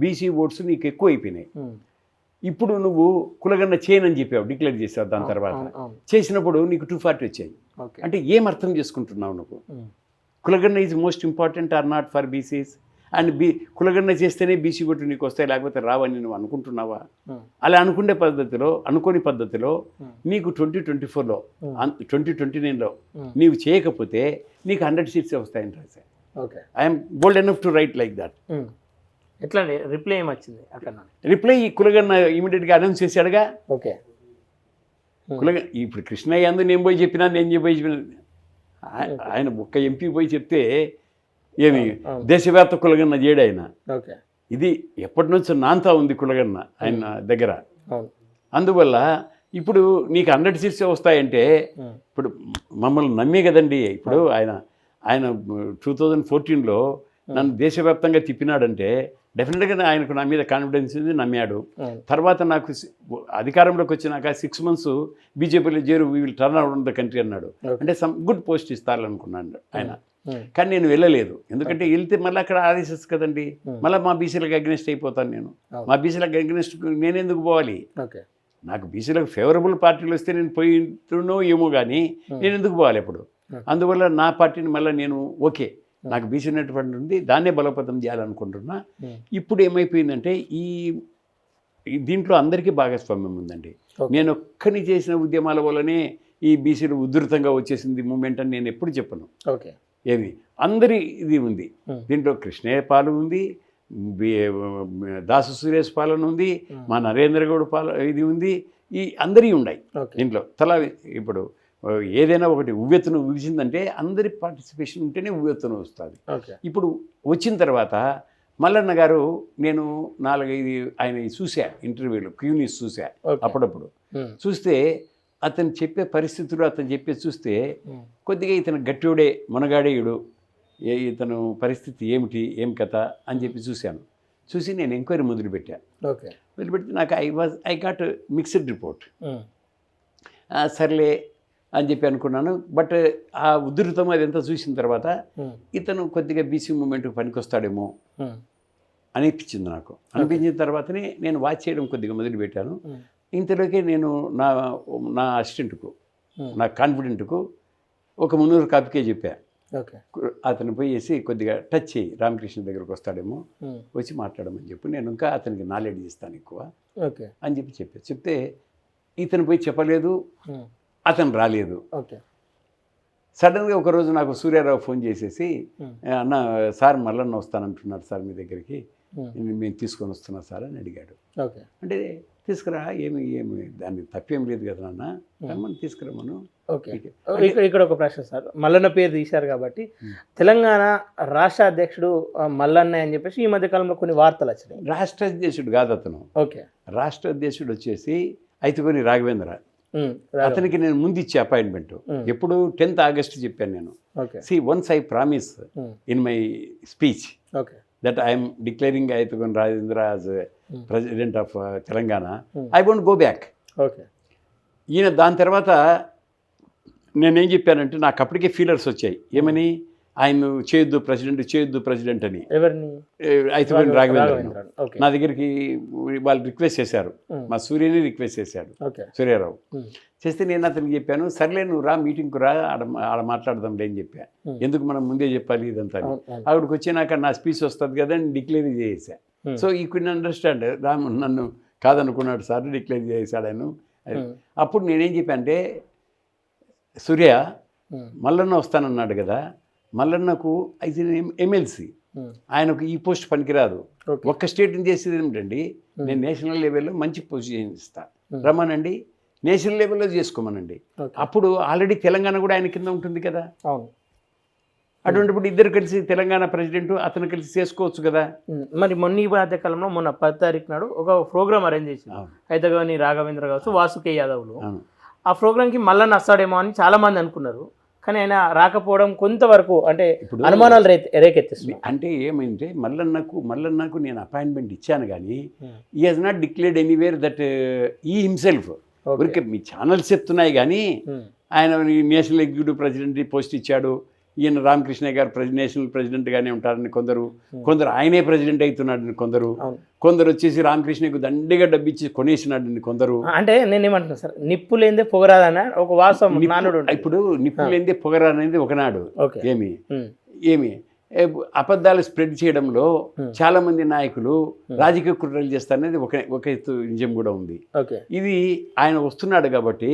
బీసీ ఓట్స్ నీకు ఎక్కువ అయిపోయినాయి. ఇప్పుడు నువ్వు కులగన్న చేయనని చెప్పావు, డిక్లేర్ చేసావు. దాని తర్వాత చేసినప్పుడు నీకు 240 వచ్చాయి. అంటే ఏం అర్థం చేసుకుంటున్నావు నువ్వు? కులగన్న is most important or not for BCs? And కులగన్న చేస్తేనే బీసీ ఓట్లు నీకు వస్తాయి, లేకపోతే రావని నువ్వు అనుకుంటున్నావా? అలా అనుకునే పద్ధతిలో, అనుకోని పద్ధతిలో నీకు 2024లో 2029లో నీవు చేయకపోతే నీకు 100 సీట్స్ వస్తాయని రాశాను. I'm bold enough to right like that. ఎట్లా రిప్లై ఏమొచ్చింది అక్కడ? రిప్లై కులగన్న ఇమీడియట్గా అనౌన్స్ చేశాడుగా. ఓకే. కులగన్న ఇప్పుడు కృష్ణయ్య అందు నేను పోయి చెప్పినా, నేను పోయి చెప్పిన ఆయన ఒక్క ఎంపీ పోయి చెప్తే ఏమి దేశవ్యాప్త కులగన్న చేయడు ఆయన. ఇది ఎప్పటి నుంచో నాంతా ఉంది కులగన్న ఆయన దగ్గర. అందువల్ల ఇప్పుడు నీకు 100 సీట్స్ వస్తాయంటే ఇప్పుడు మమ్మల్ని నమ్మే కదండి. ఇప్పుడు ఆయన 2014లో నన్ను దేశవ్యాప్తంగా తిప్పినాడంటే డెఫినెట్గా ఆయనకు నా మీద కాన్ఫిడెన్స్ ఉంది, నమ్మాడు. తర్వాత నాకు అధికారంలోకి వచ్చినాక 6 months బీజేపీలో చేరు, we will turn around the country అన్నాడు. అంటే సమ్ గుడ్ పోస్ట్ ఇస్తారనుకున్నాను ఆయన. కానీ నేను వెళ్ళలేదు. ఎందుకంటే వెళ్తే మళ్ళీ అక్కడ ఆర్ఎస్ఎస్ కదండి, మళ్ళీ మా బీసీలకు అగ్నెస్ట్ అయిపోతాను నేను. మా బీసీలకు అగ్నెస్ట్ నేను ఎందుకు పోవాలి? నాకు బీసీలకు ఫేవరబుల్ పార్టీలు వస్తే నేను పోయినో ఏమో కానీ నేను ఎందుకు పోవాలి ఇప్పుడు? అందువల్ల నా పార్టీని మళ్ళీ నేను ఓకే, నాకు బీసీ ఉన్నటువంటి ఉంది, దాన్నే బలోపేతం చేయాలనుకుంటున్నా. ఇప్పుడు ఏమైపోయిందంటే ఈ దీంట్లో అందరికీ భాగస్వామ్యం ఉందండి. నేను ఒక్కని చేసిన ఉద్యమాల వల్లనే ఈ బీసీలు ఉధృతంగా వచ్చేసింది మూమెంట్ అని నేను ఎప్పుడు చెప్పను. ఏమి అందరి ఇది ఉంది దీంట్లో. కృష్ణయ్య పాలన ఉంది, దాసు సురేష్ పాలన ఉంది, మా నరేంద్ర గౌడ్ ఇది ఉంది, ఈ అందరి ఉన్నాయి దీంట్లో. ఇప్పుడు ఏదైనా ఒకటి ఉవ్వెత్తున ఊసిందంటే అందరి పార్టిసిపేషన్ ఉంటేనే ఉవ్వెత్తున వస్తుంది. ఇప్పుడు వచ్చిన తర్వాత మల్లన్న గారు, నేను 4-5 ఆయన చూసా ఇంటర్వ్యూలు, క్యూనిస్ చూసా అప్పుడప్పుడు. చూస్తే అతను చెప్పే పరిస్థితులు, అతను చెప్పే చూస్తే కొద్దిగా ఇతను గట్టివాడే, మునగాడేయుడు, ఇతను పరిస్థితి ఏమిటి, ఏం కథ అని చెప్పి చూశాను. చూసి నేను ఎంక్వైరీ మొదలుపెట్టాను. మొదలుపెడితే నాకు ఐ గాట్ మిక్స్డ్ రిపోర్ట్. సర్లే అని చెప్పి అనుకున్నాను. బట్ ఆ ఉధృతం అదంతా చూసిన తర్వాత ఇతను కొద్దిగా బీసీ మూమెంట్కి పనికొస్తాడేమో అనిపించింది నాకు. అనిపించిన తర్వాతనే నేను వాచ్ చేయడం కొద్దిగా మొదలుపెట్టాను. ఇంతలోకే నేను నా అసిస్టెంట్కు, నా కాన్ఫిడెంట్కు ఒక 300 కాపీకే చెప్పా. అతను పోయేసి కొద్దిగా టచ్ చేయి, రామకృష్ణ దగ్గరకు వస్తాడేమో, వచ్చి మాట్లాడమని చెప్పి, నేను ఇంకా అతనికి నాలెడ్జ్ ఇస్తాను ఎక్కువ అని చెప్పి చెప్తే ఇతను పోయి చెప్పలేదు, అతను రాలేదు. సడన్గా ఒకరోజు నాకు సూర్యారావు ఫోన్ చేసేసి, అన్న సార్ మల్లన్న వస్తానంటున్నారు సార్ మీ దగ్గరికి, మేము తీసుకొని వస్తున్నా సార్ అని అడిగాడు. అంటే తీసుకురా, ఏమి దాన్ని తప్పేం లేదు కదా నాన్న, రమ్మని తీసుకురమ్మను. ఇక్కడ ఒక ప్రశ్న సార్, మల్లన్న పేరు తీశారు కాబట్టి తెలంగాణ రాష్ట్ర అధ్యక్షుడు మల్లన్న అని చెప్పేసి ఈ మధ్య కాలంలో కొన్ని వార్తలు వచ్చినాయి. రాష్ట్ర అధ్యక్షుడు కాదు అతను. రాష్ట్ర అధ్యక్షుడు వచ్చేసి ఐతుగోని రాఘవేంద్ర. అతనికి నేను ముందు ఇచ్చే అపాయింట్మెంట్ ఎప్పుడు 10th August చెప్పాను నేను. Once I promise in my speech that I am declaring Ayatugani Rajendra as president of Telangana, I won't go back. ఈయన దాని తర్వాత నేనేం చెప్పానంటే, నాకు అప్పటికే ఫీలర్స్ వచ్చాయి. ఏమని? ఆయన చేయొద్దు ప్రెసిడెంట్ అని. అయితగోని రాఘవేంద్ర నా దగ్గరికి వాళ్ళు రిక్వెస్ట్ చేశారు, మా సూర్యని రిక్వెస్ట్ చేశాడు, సూర్యారావు చేస్తే నేను అతనికి చెప్పాను, సర్లే నువ్వు రా, మీటింగ్కు రా, ఆడ మాట్లాడదాంలే అని చెప్పా. ఎందుకు మనం ముందే చెప్పాలి ఇదంతా? ఆవిడకి వచ్చినాక నా స్పీచ్ వస్తుంది కదా అని డిక్లేర్ చేసా. సో ఈ కుడ్ అండర్స్టాండ్, రామ్ నన్ను కాదనుకున్నాడు సార్, డిక్లేర్ చేశాడు ఆయన. అప్పుడు నేనేం చెప్పానంటే, సూర్య మల్లన్న వస్తానన్నాడు కదా, మల్లన్నకు అయితే ఎమ్మెల్సీ, ఆయనకు ఈ పోస్ట్ పనికిరాదు. ఒక్క స్టేట్ని చేసేది ఏమిటండి, నేను నేషనల్ లెవెల్లో మంచి పొజిషన్ ఇస్తా, రమ్మనండి, నేషనల్ లెవెల్లో చేసుకోమనండి. అప్పుడు ఆల్రెడీ తెలంగాణ కూడా ఆయన కింద ఉంటుంది కదా. అటువంటిప్పుడు ఇద్దరు కలిసి తెలంగాణ ప్రెసిడెంట్ అతను కలిసి చేసుకోవచ్చు కదా. మరి మొన్న ఈ మధ్యకాలంలో మొన్న 10వ తారీఖు నాడు ఒక ప్రోగ్రామ్ అరేంజ్ చేసింది, అయితగోని రాఘవేంద్ర కావచ్చు, వాసుకే యాదవ్లు. ఆ ప్రోగ్రామ్కి మల్లన్న వస్తాడేమో అని చాలామంది అనుకున్నారు, కానీ ఆయన రాకపోవడం కొంతవరకు అంటే ఇప్పుడు అనుమానాలు రేకెత్తిస్తుంది. అంటే ఏమంటే మల్లన్నకు నేను అపాయింట్మెంట్ ఇచ్చాను కానీ ఈ has not declared anywhere that ఈ హిమ్సెల్ఫ్. ఊరికే మీ ఛానల్స్ చెప్తున్నాయి కానీ ఆయన నేషనల్ ఎగ్జిక్యూటివ్ ప్రెసిడెంట్ పోస్ట్ ఇచ్చాడు, ఈయన రామకృష్ణయ్య గారు నేషనల్ ప్రెసిడెంట్గానే ఉంటారని కొందరు ఆయనే ప్రెసిడెంట్ అవుతున్నాడని కొందరు వచ్చేసి రామకృష్ణయ్యకు దండిగా డబ్బిచ్చి కొనేసినాడని కొందరు. అంటే నేనేమంటున్నా సార్, నిప్పు లేదే పొగరాదన్న ఒక వాస్తవం నానుడు ఉంటుంది. ఇప్పుడు నిప్పు లేదే పొగరాదనేది ఒకనాడు. ఏమి అబద్ధాలు స్ప్రెడ్ చేయడంలో చాలా మంది నాయకులు రాజకీయ కుట్రలు చేస్తారనేది ఒక ఎత్తు నిజం కూడా ఉంది. ఇది ఆయన వస్తున్నాడు కాబట్టి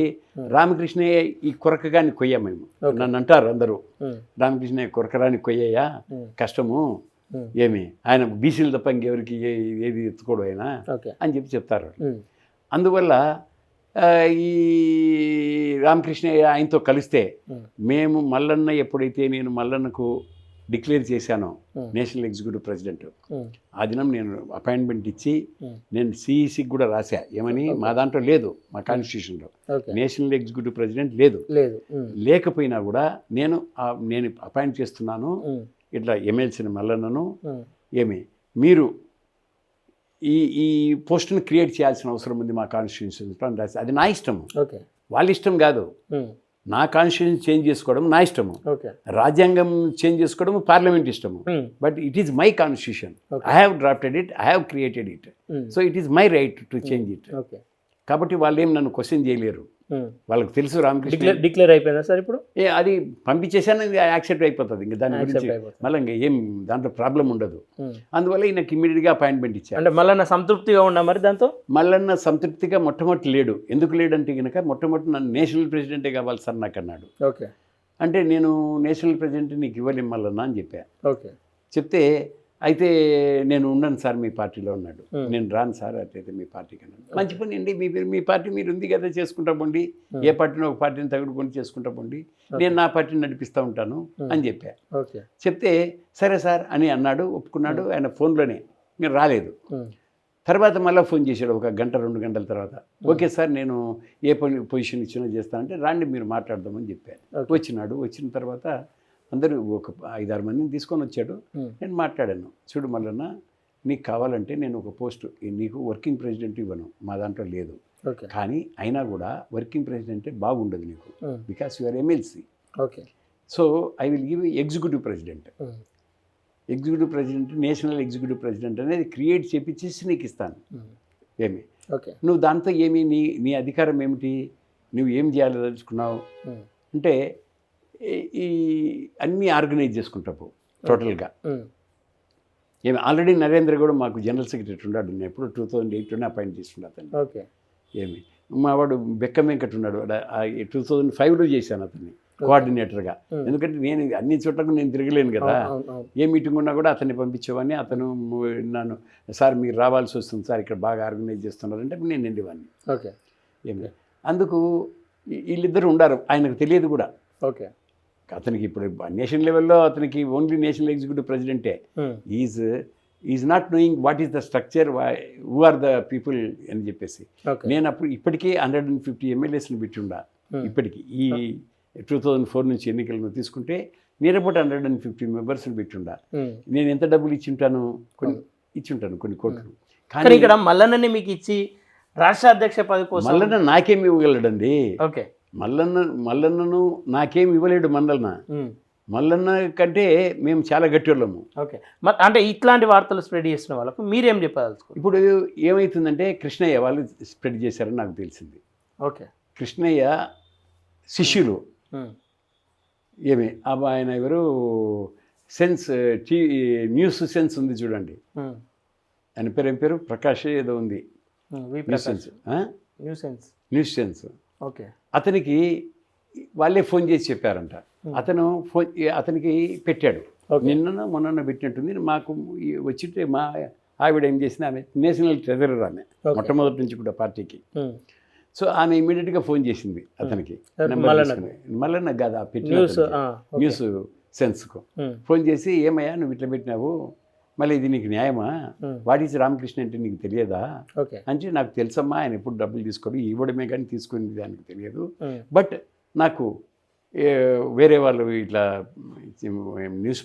రామకృష్ణయ్య ఈ కొరకగాని కొయ్యా మేము నన్ను అంటారు అందరూ, రామకృష్ణయ్య కొరకరాని కొయ్యయ్యా కష్టము, ఏమి ఆయన బీసీలు తప్ప ఇంకెవరికి ఏది ఎత్తుకోడు ఆయన అని చెప్తారు. అందువల్ల ఈ రామకృష్ణయ్య ఆయనతో కలిస్తే మేము మల్లన్న ఎప్పుడైతే నేను మల్లన్నకు డిక్లేర్ చేశాను నేషనల్ ఎగ్జిక్యూటివ్ ప్రెసిడెంట్, ఆ దినం నేను అపాయింట్మెంట్ ఇచ్చి నేను సిఈసికి కూడా రాశా, ఏమని మా దాంట్లో లేదు, మా కాన్స్టిట్యూషన్లో నేషనల్ ఎగ్జిక్యూటివ్ ప్రెసిడెంట్ లేదు, లేకపోయినా కూడా నేను అపాయింట్ చేస్తున్నాను ఇట్లా ఎమ్మెల్సీని మల్లన్నను, మీరు ఈ పోస్టును క్రియేట్ చేయాల్సిన అవసరం ఉంది మా కాన్స్టిట్యూషన్లో అని రాసి, అది నా ఇష్టము, వాళ్ళ ఇష్టం కాదు. నా కాన్స్టిట్యూషన్ చేంజ్ చేసుకోవడం నా ఇష్టము, రాజ్యాంగం చేంజ్ చేసుకోవడం పార్లమెంట్ ఇష్టము, but it is my constitution, I have drafted it, I have created it, so it is my right to change it. కాబట్టి వాళ్ళు ఏం నన్ను క్వశ్చన్ చేయలేరు, వాళ్ళకి తెలుసు రామకృష్ణ డిక్లేర్ అయిపోయిందా సార్ ఇప్పుడు, అది పంపించేసాను, యాక్సెప్ట్ అయిపోతుంది, ఇంకా దాని గురించి మళ్ళీ ఇంకా ఏం దాంట్లో ప్రాబ్లం ఉండదు. అందువల్ల ఈయనకి ఇమ్మీడియట్గా అపాయింట్మెంట్ ఇచ్చాను. అంటే మళ్ళీ సంతృప్తిగా ఉన్నా మరి దాంతో? మల్లన్న సంతృప్తిగా మొట్టమొదటి లేడు. ఎందుకు లేడంటే కనుక మొట్టమొదటి నన్ను నేషనల్ ప్రెసిడెంటే కావాలి సార్ నాకు అన్నాడు. అంటే నేను నేషనల్ ప్రెసిడెంట్ నీకు ఇవ్వలేం మల్లన్న అని చెప్పా. చెప్తే అయితే నేను ఉండను సార్ మీ పార్టీలో ఉన్నాడు, నేను రాను సార్ అట్లయితే మీ పార్టీకి అన్నాడు. మంచి పని అండి, మీ పార్టీ మీరు ఉంది కదా చేసుకుంటా పోండి, ఏ పార్టీని ఒక పార్టీని తగుడుకొని చేసుకుంటా పోండి, నేను నా పార్టీని నడిపిస్తూ ఉంటాను అని చెప్పా. చెప్తే సరే సార్ అని అన్నాడు, ఒప్పుకున్నాడు. ఆయన ఫోన్లోనే మీరు రాలేదు. తర్వాత మళ్ళీ ఫోన్ చేశాడు ఒక గంట 2 గంటల తర్వాత, ఓకే సార్ నేను ఏ పొజిషన్ ఇచ్చినా చేస్తానంటే రాండి మీరు మాట్లాడదామని చెప్పాను. వచ్చినాడు. వచ్చిన తర్వాత అందరూ ఒక 5-6 మందిని తీసుకొని వచ్చాడు. నేను మాట్లాడాను, చూడు మల్లన్న నీకు కావాలంటే నేను ఒక పోస్ట్ నీకు వర్కింగ్ ప్రెసిడెంట్ ఇవ్వను, మా దాంట్లో లేదు, కానీ అయినా కూడా వర్కింగ్ ప్రెసిడెంటే బాగుండదు నీకు, because you are MLC, so I will give executive president. Executive president national executive president అనేది క్రియేట్ చేపించేసి నీకు ఇస్తాను. నువ్వు దాంతో ఏమి నీ అధికారం ఏమిటి, నువ్వు ఏం చేయాలి తెలుసుకున్నావు అంటే ఈ అన్నీ ఆర్గనైజ్ చేసుకుంటావు టోటల్గా. ఆల్రెడీ నరేంద్ర కూడా మాకు జనరల్ సెక్రటరీ ఉన్నాడు, నేను ఎప్పుడు 2008లోనే అపాయింట్ చేస్తున్నాడు అతన్ని. మా వాడు బెక్క వెంకట్ ఉన్నాడు, 2005లో చేశాను అతన్ని కోఆర్డినేటర్గా. ఎందుకంటే నేను అన్ని చోట్లకు నేను తిరగలేను కదా, ఏ మీటింగ్ ఉన్నా కూడా అతన్ని పంపించేవాడిని. అతను నన్ను సార్ మీరు రావాల్సి వస్తుంది సార్, ఇక్కడ బాగా ఆర్గనైజ్ చేస్తున్నారంటే నేను వెళ్ళేవాడిని. అందుకు వీళ్ళిద్దరు ఉండారు, ఆయనకు తెలియదు కూడా. అతనికి ఇప్పుడు నేషనల్ లెవెల్లో అతనికి ఓన్లీ నేషనల్ ఎగ్జిక్యూటివ్ ప్రెసిడెంటే. Is not knowing what is the structure, who are the people అని చెప్పేసి. నేను అప్పుడు ఇప్పటికీ 150 ఎమ్మెల్యేస్ని పెట్టి ఉండా. ఇప్పటికీ ఈ 2004 నుంచి ఎన్నికలను తీసుకుంటే నేను అప్పుడు 150 మెంబర్స్ని పెట్టి ఉండా. నేను ఎంత డబ్బులు ఇచ్చింటాను, కొన్ని కోట్లు. కానీ ఇక్కడ మల్లన్నని మీకు ఇచ్చి రాష్ట్ర అధ్యక్ష పదవి కోసం మల్లన్న నాకేమి ఇవ్వగలడండి. మల్లన్నను నాకేం ఇవ్వలేడు. మల్లన్న కంటే మేము చాలా గట్టి వాళ్ళము. అంటే ఇట్లాంటి వార్తలు స్ప్రెడ్ చేసిన వాళ్ళకు మీరేం చెప్పదలుచుకో? ఇప్పుడు ఏమవుతుందంటే కృష్ణయ్య వాళ్ళు స్ప్రెడ్ చేశారని నాకు తెలిసింది. కృష్ణయ్య శిష్యులు ఆయన ఎవరు న్యూస్ సెన్స్ ఉంది చూడండి, ఆయన పేరు ఏం పేరు ప్రకాష్ ఏదో ఉంది, న్యూస్ సెన్స్. అతనికి వాళ్ళే ఫోన్ చేసి చెప్పారంట. అతనికి పెట్టాడు, మొన్న పెట్టినట్టుంది. మాకు వచ్చింటే మా ఆవిడ ఏం చేసింది, ఆమె నేషనల్ ట్రెజరర్, ఆమె మొట్టమొదటి నుంచి కూడా పార్టీకి. సో ఆమె ఇమీడియట్గా ఫోన్ చేసింది అతనికి, మల్లన్న కాదు పెట్టిన న్యూస్ సెన్స్కు ఫోన్ చేసి, ఏమయ్యా నువ్వు ఇట్లా పెట్టినావు, మళ్ళీ ఇది నీకు న్యాయమా, వాట్ ఈజ్ రామకృష్ణ అంటే నీకు తెలియదా ఓకే. అంటే, నాకు తెలుసమ్మా ఆయన ఎప్పుడు డబ్బులు తీసుకోడు, ఇవ్వడమే కానీ తీసుకునేది దానికి తెలియదు, బట్ నాకు వేరే వాళ్ళు ఇట్లా న్యూస్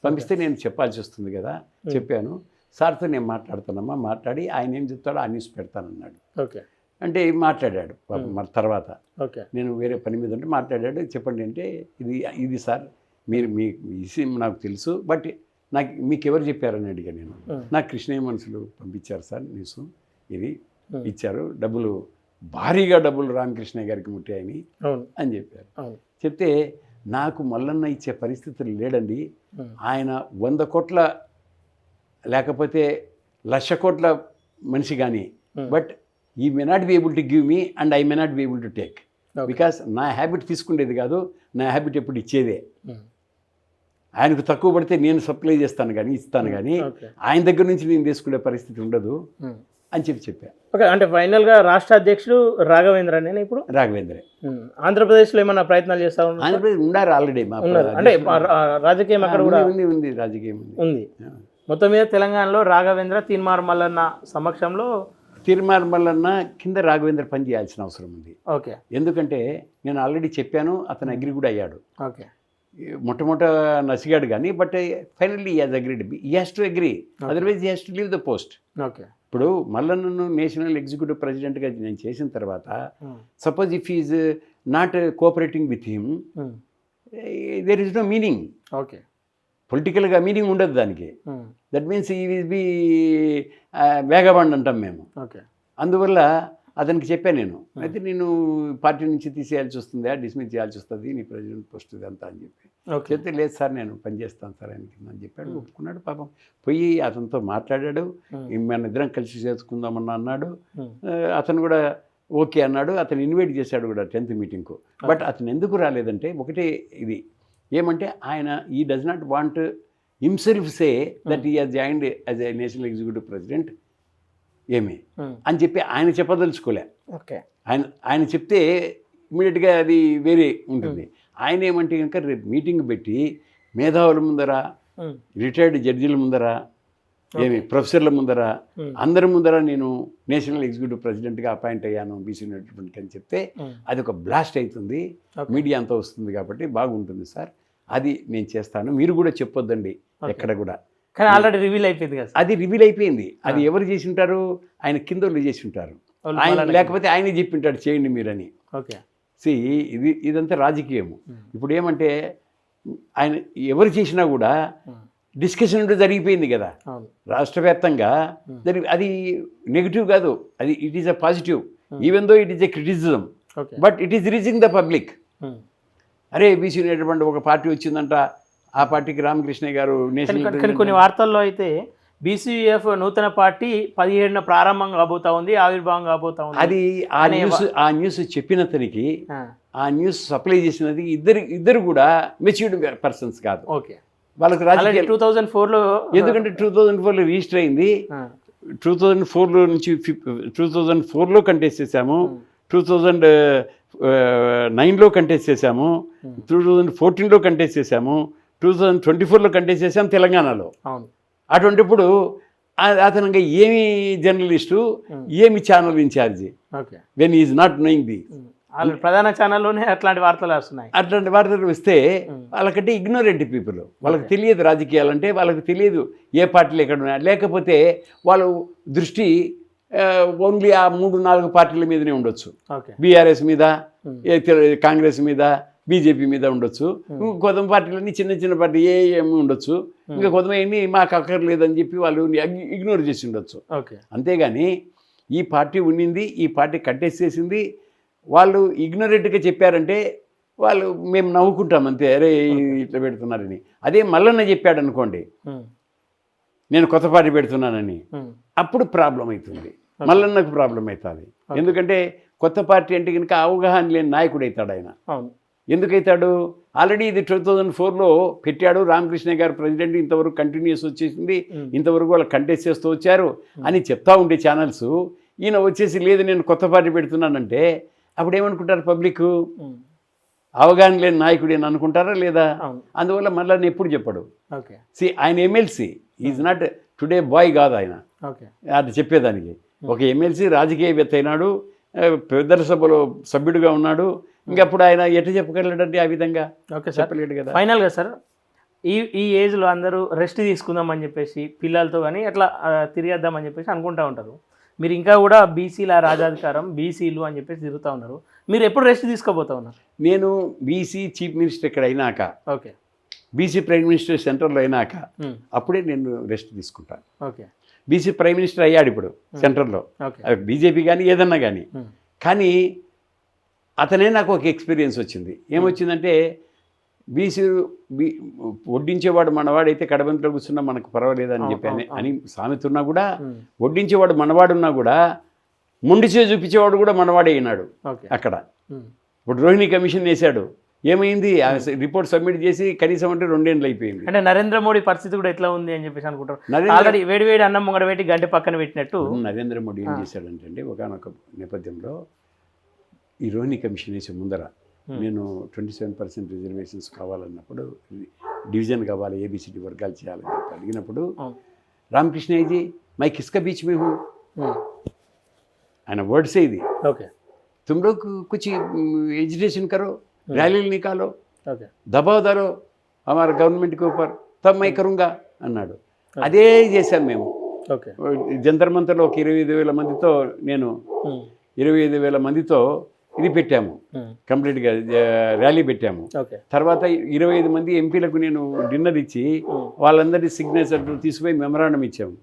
పంపిస్తే నేను చెప్పాల్సి వస్తుంది కదా, చెప్పాను సార్తో నేను మాట్లాడుతానమ్మా, మాట్లాడి ఆయన ఏం చెప్తాడో ఆ న్యూస్ పెడతానన్నాడు. ఓకే. అంటే మాట్లాడాడు మరి తర్వాత ఓకే. నేను వేరే పని మీద ఉంటే మాట్లాడాడు. చెప్పండి అంటే, ఇది సార్ మీరు మీ విషయం నాకు తెలుసు, బట్ నాకు మీకు ఎవరు చెప్పారని అడిగాను నేను. నాకు కృష్ణయ్య మనుషులు పంపించారు సార్ న్యూస్, ఇది ఇచ్చారు, భారీగా డబ్బులు రామకృష్ణయ్య గారికి ముట్టాయని అని చెప్పారు. చెప్తే నాకు మల్లన్న ఇచ్చే పరిస్థితులు లేడండి, ఆయన 100 కోట్ల లేకపోతే 1,00,000 కోట్ల మనిషి కానీ, బట్ ఈ may not be able to give me and I may not be able to take, because నా హ్యాబిట్ తీసుకునేది కాదు, నా హ్యాబిట్ ఎప్పుడు ఇచ్చేదే. ఆయనకు తక్కువ పడితే నేను సప్లై చేస్తాను కానీ ఇస్తాను కానీ ఆయన దగ్గర నుంచి నేను తీసుకునే పరిస్థితి ఉండదు అని చెప్పాను. ఓకే. అంటే ఫైనల్గా రాష్ట్ర అధ్యక్షుడు రాఘవేంద్ర నేను ఇప్పుడు రాఘవేంద్రే. ఆంధ్రప్రదేశ్లో ఏమైనా ప్రయత్నాలు చేస్తా ఉన్నారు? ఆంధ్రప్రదేశ్ ఉన్నారు ఆల్రెడీ, అంటే రాజకీయం అక్కడ కూడా ఉంది రాజకీయం ఉంది. మొత్తం మీద తెలంగాణలో రాఘవేంద్ర తీన్మార్ మల్లన్న సమక్షంలో తీన్మార్ మల్లన్న కింద రాఘవేంద్ర పని చేయాల్సిన అవసరం ఉంది. ఓకే. ఎందుకంటే నేను ఆల్రెడీ చెప్పాను, అతను అగ్రి కూడా అయ్యాడు. ఓకే. మొట్టమొదట నసిగాడు కానీ, but finally he has agreed, he has to agree, otherwise he has to leave the post. Okay. ఇప్పుడు మల్లన్నను నేషనల్ ఎగ్జిక్యూటివ్ ప్రెసిడెంట్గా నేను చేసిన తర్వాత, suppose if is not cooperating with him, there is no meaning. Okay. పొలిటికల్గా meaning ఉండదు దానికి. That means he will be vagabond అంటాం మేము. ఓకే. అందువల్ల అతనికి చెప్పాను నేను, అయితే నేను పార్టీ నుంచి తీసేయాల్సి వస్తుందా, డిస్మిస్ చేయాల్సి వస్తుంది నీ ప్రెసిడెంట్ పోస్ట్ ఇదంతా అని చెప్పి చెప్తే, లేదు సార్ నేను పనిచేస్తాను సార్ ఆయన కింద అని చెప్పాడు. ఒప్పుకున్నాడు. పాపం పోయి అతనితో మాట్లాడాడు, మన ఇద్దరం కలిసి చేసుకుందామన్నా అన్నాడు. అతను కూడా ఓకే అన్నాడు. అతను ఇన్వైట్ చేశాడు కూడా 10th మీటింగ్కు. బట్ అతను ఎందుకు రాలేదంటే ఒకటే ఇది ఏమంటే, ఆయన ఈ does not want himself say that he has joined as a national executive president ఏమి అని చెప్పి ఆయన చెప్పదలుచుకోలే. ఓకే. ఆయన చెప్తే ఇమీడియట్గా అది వేరే ఉంటుంది. ఆయన ఏమంటే కనుక రేపు మీటింగ్ పెట్టి మేధావుల ముందర, రిటైర్డ్ జడ్జిల ముందర, ప్రొఫెసర్ల ముందర, అందరి ముందర నేను నేషనల్ ఎగ్జిక్యూటివ్ ప్రెసిడెంట్గా అపాయింట్ అయ్యాను బీసీ డెవలప్మెంట్కి అని చెప్తే అది ఒక బ్లాస్ట్ అవుతుంది, మీడియా అంతా వస్తుంది కాబట్టి బాగుంటుంది సార్, అది నేను చేస్తాను, మీరు కూడా చెప్పొద్దండి ఎక్కడ కూడా. కానీ ఆల్రెడీ రివీల్ అయిపోయింది కదా, అది రివీల్ అయిపోయింది. అది ఎవరు చేసి ఉంటారు? ఆయన కింద వాళ్ళు చేసి ఉంటారు, ఆయన లేకపోతే ఆయనే చెప్పి ఉంటాడు చేయండి మీరని. ఓకే. ఇదంతా రాజకీయము. ఇప్పుడు ఏమంటే ఆయన ఎవరు చేసినా కూడా డిస్కషన్ జరిగిపోయింది కదా రాష్ట్ర వ్యాప్తంగా. అది నెగిటివ్ కాదు, అది it is a positive, even though it is a criticism, but it is reaching the public. అరే బీసీ నేటువంటి ఒక పార్టీ వచ్చిందంట, ఆ పార్టీకి రామకృష్ణ గారు నేషనల్. కొన్ని వార్తల్లో అయితే బీసీఎఫ్ నూతన పార్టీ 17న ప్రారంభం కాబోతా ఉంది, ఆవిర్భావం కాబోతా ఉంది. అది ఆ న్యూస్ చెప్పినతనికి, ఆ న్యూస్ సప్లై చేసినది ఇద్దరు కూడా మెచ్యూర్డ్ పర్సన్స్ కాదు. ఓకే. వాళ్ళకి రాజకీయ 2004లో, ఎందుకంటే 2004లో రిజిస్టర్ అయింది. 2004లో నుంచి 2004లో కంటెస్ట్ చేశాము, 2009లో కంటెస్ట్ చేశాము, 2014లో కంటెస్ట్ చేశాము, 2024లో కంటెస్ట్ చేశాము తెలంగాణలో. అవును. అటువంటిప్పుడు అతను ఏమి జర్నలిస్టు, ఏమి channel in charge, when is not knowing the. ప్రధాన ఛానల్లోనే అట్లాంటి వార్తలు వస్తున్నాయి. అట్లాంటి వార్తలు వస్తే వాళ్ళకంటే ఇగ్నోరెంట్ పీపుల్, వాళ్ళకి తెలియదు రాజకీయాలంటే, వాళ్ళకి తెలియదు ఏ పార్టీలు ఎక్కడ ఉన్నాయి. లేకపోతే వాళ్ళ దృష్టి ఓన్లీ ఆ 3-4 పార్టీల మీదనే ఉండొచ్చు. బీఆర్ఎస్ మీద, కాంగ్రెస్ మీద, బీజేపీ మీద ఉండొచ్చు. కొంత పార్టీలన్నీ చిన్న పార్టీ ఏమి ఉండొచ్చు. ఇంకా కొంతమంది మాకు అక్కర్లేదని చెప్పి వాళ్ళు ఇగ్నోర్ చేసి ఉండొచ్చు. అంతేగాని ఈ పార్టీ ఉండింది, ఈ పార్టీ కంటెస్ట్ చేసింది, వాళ్ళు ఇగ్నోరెంట్గా చెప్పారంటే వాళ్ళు మేము నవ్వుకుంటాం అంతే, అరే ఇట్లా పెడుతున్నారని. అదే మల్లన్న చెప్పాడు అనుకోండి, నేను కొత్త పార్టీ పెడుతున్నానని, అప్పుడు ప్రాబ్లం అవుతుంది, మల్లన్నకు ప్రాబ్లం అవుతుంది. ఎందుకంటే కొత్త పార్టీ అంటే కనుక అవగాహన లేని నాయకుడు అవుతాడు ఆయన. ఎందుకైతాడు? ఆల్రెడీ ఇది 2004లో పెట్టాడు, రామకృష్ణ గారు ప్రెసిడెంట్, ఇంతవరకు కంటిన్యూస్ వచ్చేసింది, ఇంతవరకు వాళ్ళు కంటెస్ట్ చేస్తూ వచ్చారు అని చెప్తా ఉండే ఛానల్స్, ఈయన వచ్చేసి లేదు నేను కొత్త పార్టీ పెడుతున్నానంటే అప్పుడు ఏమనుకుంటారు పబ్లిక్? అవగాహన లేని నాయకుడు అని అనుకుంటారా లేదా? అందువల్ల మళ్ళీ ఎప్పుడు చెప్పడు. ఆయన MLC, is not today boy కాదు ఆయన, ఓకే అది చెప్పేదానికి. ఒక ఎమ్మెల్సీ రాజకీయవేత్త అయినాడు, పెద్ద సభలో సభ్యుడిగా ఉన్నాడు, ఇంకప్పుడు ఆయన ఎటు చెప్పగలడండి ఆ విధంగా? Okay sir. చెప్పలేడు కదా. ఫైనల్గా సార్, ఈ ఏజ్లో అందరూ రెస్ట్ తీసుకుందామని చెప్పేసి పిల్లలతో కానీ అట్లా తిరిగేద్దామని చెప్పేసి అనుకుంటూ ఉంటారు. మీరు ఇంకా కూడా బీసీల రాజాధికారం, బీసీలు అని చెప్పేసి తిరుగుతూ ఉన్నారు. మీరు ఎప్పుడు రెస్ట్ తీసుకోబోతా ఉన్నారు? నేను బీసీ చీఫ్ మినిస్టర్ ఇక్కడ అయినాక, ఓకే బీసీ ప్రైమ్ మినిస్టర్ సెంట్రల్లో అయినాక అప్పుడే నేను రెస్ట్ తీసుకుంటాను. ఓకే బీసీ ప్రైమ్ మినిస్టర్ అయ్యాడు ఇప్పుడు సెంట్రల్లో, ఓకే బీజేపీ కానీ ఏదన్నా కానీ. కానీ అతనే నాకు ఒక ఎక్స్పీరియన్స్ వచ్చింది. ఏమొచ్చిందంటే బీసీ వడ్డించేవాడు మనవాడైతే కడబంతిలో కూర్చున్నా మనకు పర్వాలేదు అని చెప్పి అని సామెత ఉన్నా కూడా, వడ్డించేవాడు మనవాడున్నా కూడా ముండిచే చూపించేవాడు కూడా మనవాడే అయినాడు అక్కడ. ఇప్పుడు రోహిణి కమిషన్ వేశాడు, ఏమైంది? రిపోర్ట్ సబ్మిట్ చేసి కనీసం అంటే 2 ఏళ్ళు అయిపోయింది. అంటే నరేంద్ర మోడీ పరిస్థితి కూడా ఎట్లా ఉంది అని చెప్పేసి అనుకుంటారు. ఆల్రెడీ వేడి వేడి అన్నం ముంగడ పెట్టి గంట పక్కన పెట్టినట్టు నరేంద్ర మోడీ ఏం చేశాడంటే ఒకనొక నేపథ్యంలో ఈ రోహిణి కమిషన్ వేసే ముందర నేను 27% రిజర్వేషన్స్ కావాలన్నప్పుడు, డివిజన్ కావాలి, ఏబిసిడి వర్గాలు చేయాలని చెప్పి అడిగినప్పుడు రామకృష్ణయ్యజీ మై కిస్కా బీచ్ మే హూ, ఆయన వర్డ్సే ఇది. ఓకే तुम लोग कुछ एजुटेशन करो, रैली निकालो, ఓకే दबाव डालो हमारे गवर्नमेंट के ऊपर, तब मैं करूँगा అన్నాడు. అదే చేశాను మేము. ఓకే జంతర్ మంతర్లో ఒక 25,000 మందితో, నేను 25,000 మందితో ఇది పెట్టాము, కంప్లీట్గా ర్యాలీ పెట్టాము. ఓకే తర్వాత 25 మంది ఎంపీలకు నేను డిన్నర్ ఇచ్చి వాళ్ళందరి సిగ్నేచర్ తీసుకుపోయి మెమరాండం ఇచ్చాము.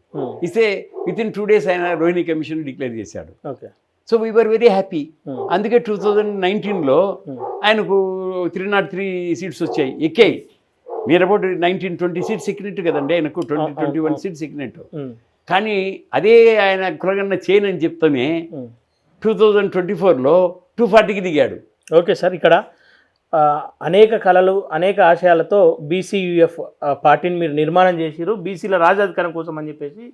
ఇస్తే వితిన్ 2 days ఆయన రోహిణి కమిషన్ డిక్లేర్ చేశాడు. Okay so we were very happy. అందుకే 2019లో ఆయనకు 303 సీట్స్ వచ్చాయి, ఎక్కాయి. నియర్ అబౌట్ 19-20 సీట్స్ ఎక్కినట్టు కదండి ఆయనకు, 20-21 సీట్స్ ఎక్కినట్టు. కానీ అదే ఆయన కులగన్న చేయనని చెప్తానే 2024లో 240కి దిగాడు. ఓకే సార్, ఇక్కడ అనేక కళలు, అనేక ఆశయాలతో బీసీయూఎఫ్ పార్టీని మీరు నిర్మాణం చేసిరు, బీసీల రాజాధికారం కోసం అని చెప్పేసి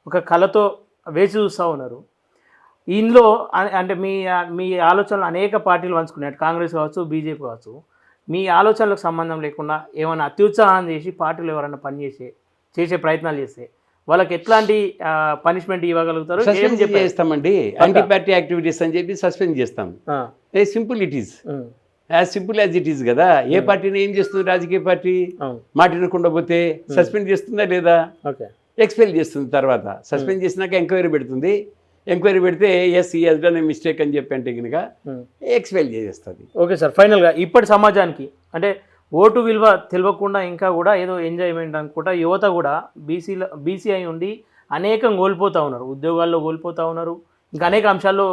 ఒక కళతో వేచి చూస్తూ ఉన్నారు. ఇందులో అంటే మీ ఆలోచనలు అనేక పార్టీలు పంచుకున్నాయి, కాంగ్రెస్ కావచ్చు, బీజేపీ కావచ్చు. మీ ఆలోచనలకు సంబంధం లేకుండా ఏమైనా అత్యుత్సాహం చేసి పార్టీలు ఎవరైనా చేసే ప్రయత్నాలు చేస్తే వాళ్ళకి ఎట్లాంటి పనిష్మెంట్ ఇవ్వగలుగుతారు? సస్పెండ్ చేస్తామండి, యాంటీ పార్టీ యాక్టివిటీస్ అని చెప్పి సస్పెండ్ చేస్తాం. Simple it is, as simple as it is కదా. ఏ పార్టీని ఏం చేస్తుంది రాజకీయ పార్టీ? మాట వినకుండా పోతే సస్పెండ్ చేస్తుందా లేదా? ఎక్స్పెల్ చేస్తుంది. తర్వాత సస్పెండ్ చేసినాక ఎంక్వైరీ పెడుతుంది. ఎంక్వైరీ పెడితే ఎస్ ఈ హస్ డన్ ఏ మిస్టేక్ అని చెప్పి అంటే కనుక ఎక్స్పెల్ చేసేస్తుంది. ఓకే సార్, ఫైనల్గా ఇప్పటి సమాజానికి అంటే ఓటు విలువ తెలియకుండా ఇంకా కూడా ఏదో ఎంజాయ్మెంట్ అనుకుంటా యువత కూడా బీసీ అయి ఉండి అనేకం కోల్పోతూ ఉన్నారు, ఉద్యోగాల్లో కోల్పోతూ ఉన్నారు, ఇంకా అనేక అంశాల్లో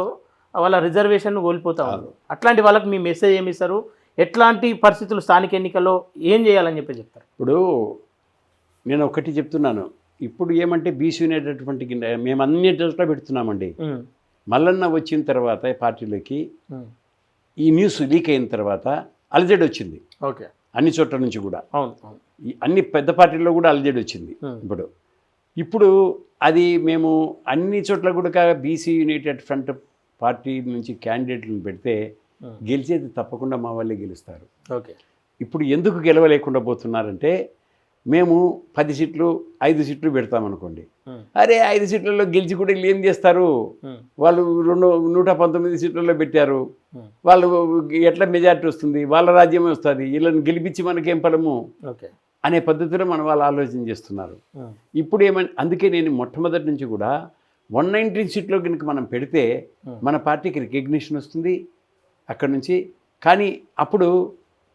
వాళ్ళ రిజర్వేషన్ కోల్పోతూ ఉన్నారు. అట్లాంటి వాళ్ళకి మీ మెసేజ్ ఏమి ఇస్తారు? ఎట్లాంటి పరిస్థితులు స్థానిక ఎన్నికల్లో ఏం చేయాలని చెప్పి చెప్తారు? ఇప్పుడు నేను ఒకటి చెప్తున్నాను, ఇప్పుడు ఏమంటే బీసీ అనేటటువంటి మేము అన్నిటిలో పెడుతున్నామండి. మల్లన్న వచ్చిన తర్వాత పార్టీలోకి ఈ న్యూస్ లీక్ అయిన తర్వాత అలజడి వచ్చింది. ఓకే, అన్ని చోట్ల నుంచి కూడా, అవును, అన్ని పెద్ద పార్టీల్లో కూడా అలజడి వచ్చింది. ఇప్పుడు అది మేము అన్ని చోట్ల కూడా బీసీ యునైటెడ్ ఫ్రంట్ పార్టీ నుంచి క్యాండిడేట్లను పెడితే గెలిచేది తప్పకుండా మా వాళ్ళే గెలుస్తారు. ఓకే, ఇప్పుడు ఎందుకు గెలవలేకుండా పోతున్నారంటే, మేము 10 సీట్లు 5 సీట్లు పెడతామనుకోండి, అరే 5 సీట్లలో గెలిచి కూడా వీళ్ళు ఏం చేస్తారు, వాళ్ళు 119 సీట్లలో పెట్టారు, వాళ్ళు ఎట్లా మెజారిటీ వస్తుంది, వాళ్ళ రాజ్యమే వస్తుంది, వీళ్ళని గెలిపించి మనకేం ఫలము అనే పద్ధతిలో మన వాళ్ళు ఆలోచన చేస్తున్నారు. ఇప్పుడు అందుకే నేను మొట్టమొదటి నుంచి కూడా 119 సీట్లో కనుక మనం పెడితే మన పార్టీకి రికగ్నిషన్ వస్తుంది అక్కడ నుంచి. కానీ అప్పుడు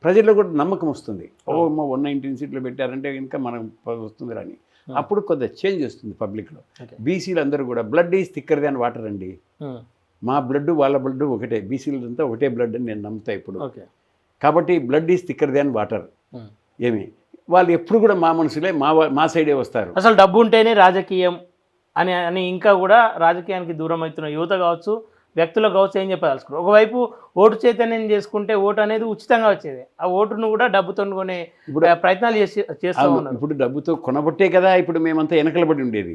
ప్రజల్లో కూడా నమ్మకం వస్తుంది, ఓ అమ్మ 119 సీట్లు పెట్టారంటే కనుక మనం వస్తుంది అని. అప్పుడు కొంత చేంజ్ వస్తుంది పబ్లిక్లో. బీసీలు అందరూ కూడా blood is thicker than water అండి. మా బ్లడ్ వాళ్ళ బ్లడ్ ఒకటే, బీసీలంతా ఒకటే బ్లడ్ అని నేను నమ్ముతా ఇప్పుడు. కాబట్టి blood is thicker than water. ఏమి వాళ్ళు ఎప్పుడు కూడా మా మనుషులే, మా సైడే వస్తారు. అసలు డబ్బు ఉంటేనే రాజకీయం అని ఇంకా కూడా రాజకీయానికి దూరం అవుతున్న యువత కావచ్చు, వ్యక్తులకు కావచ్చు, ఏం చెప్పదలుచుకోరు. ఒకవైపు ఓటు చైతన్యం చేసుకుంటే ఓటు అనేది ఉచితంగా వచ్చేది, ఆ ఓటును కూడా డబ్బుతో కొనే ప్రయత్నాలు చేస్తూ ఉన్నారు. ఇప్పుడు డబ్బుతో కొనబట్టే కదా ఇప్పుడు మేమంతా వెనకలబడి ఉండేది.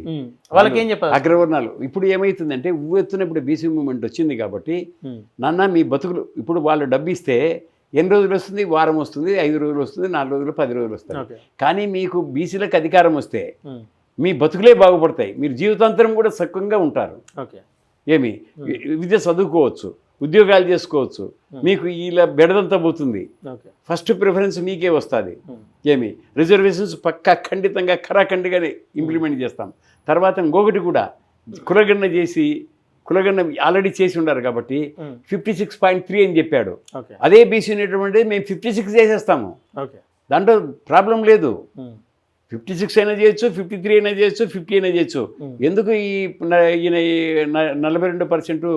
వాళ్ళకి ఏం చెప్పాలి? అగ్రవర్ణాలు ఇప్పుడు ఏమవుతుందంటే ఉవ్వెత్తున ఇప్పుడు బీసీ మూవ్మెంట్ వచ్చింది కాబట్టి, నాన్న మీ బతుకులు, ఇప్పుడు వాళ్ళు డబ్బు ఇస్తే ఎన్ని రోజులు వస్తుంది, వారం వస్తుంది, 5 రోజులు వస్తుంది, 4 రోజులు, 10 రోజులు వస్తుంది. కానీ మీకు బీసీలకు అధికారం వస్తే మీ బతుకులే బాగుపడతాయి, మీరు జీవితాంతరం కూడా సుఖంగా ఉంటారు. ఓకే. ఏమి విద్య చదువుకోవచ్చు, ఉద్యోగాలు చేసుకోవచ్చు, మీకు ఇలా బెడదంతా పోతుంది. ఓకే. ఫస్ట్ ప్రిఫరెన్స్ మీకే వస్తుంది. ఏమి రిజర్వేషన్స్ పక్కా ఖండితంగా ఖరాఖండిగానే ఇంప్లిమెంట్ చేస్తాం. తర్వాత ఇంకొకటి కూడా కులగన్న ఆల్రెడీ చేసి ఉన్నారు కాబట్టి 56.3 అని చెప్పాడు. అదే బీసీ ఉన్నటువంటి మేము 56 చేసేస్తాము, దాంట్లో ప్రాబ్లం లేదు. 56 అయినా చేయొచ్చు, 53 అయినా చేయొచ్చు, 50 అయినా చేయొచ్చు. ఎందుకు ఈయన 42%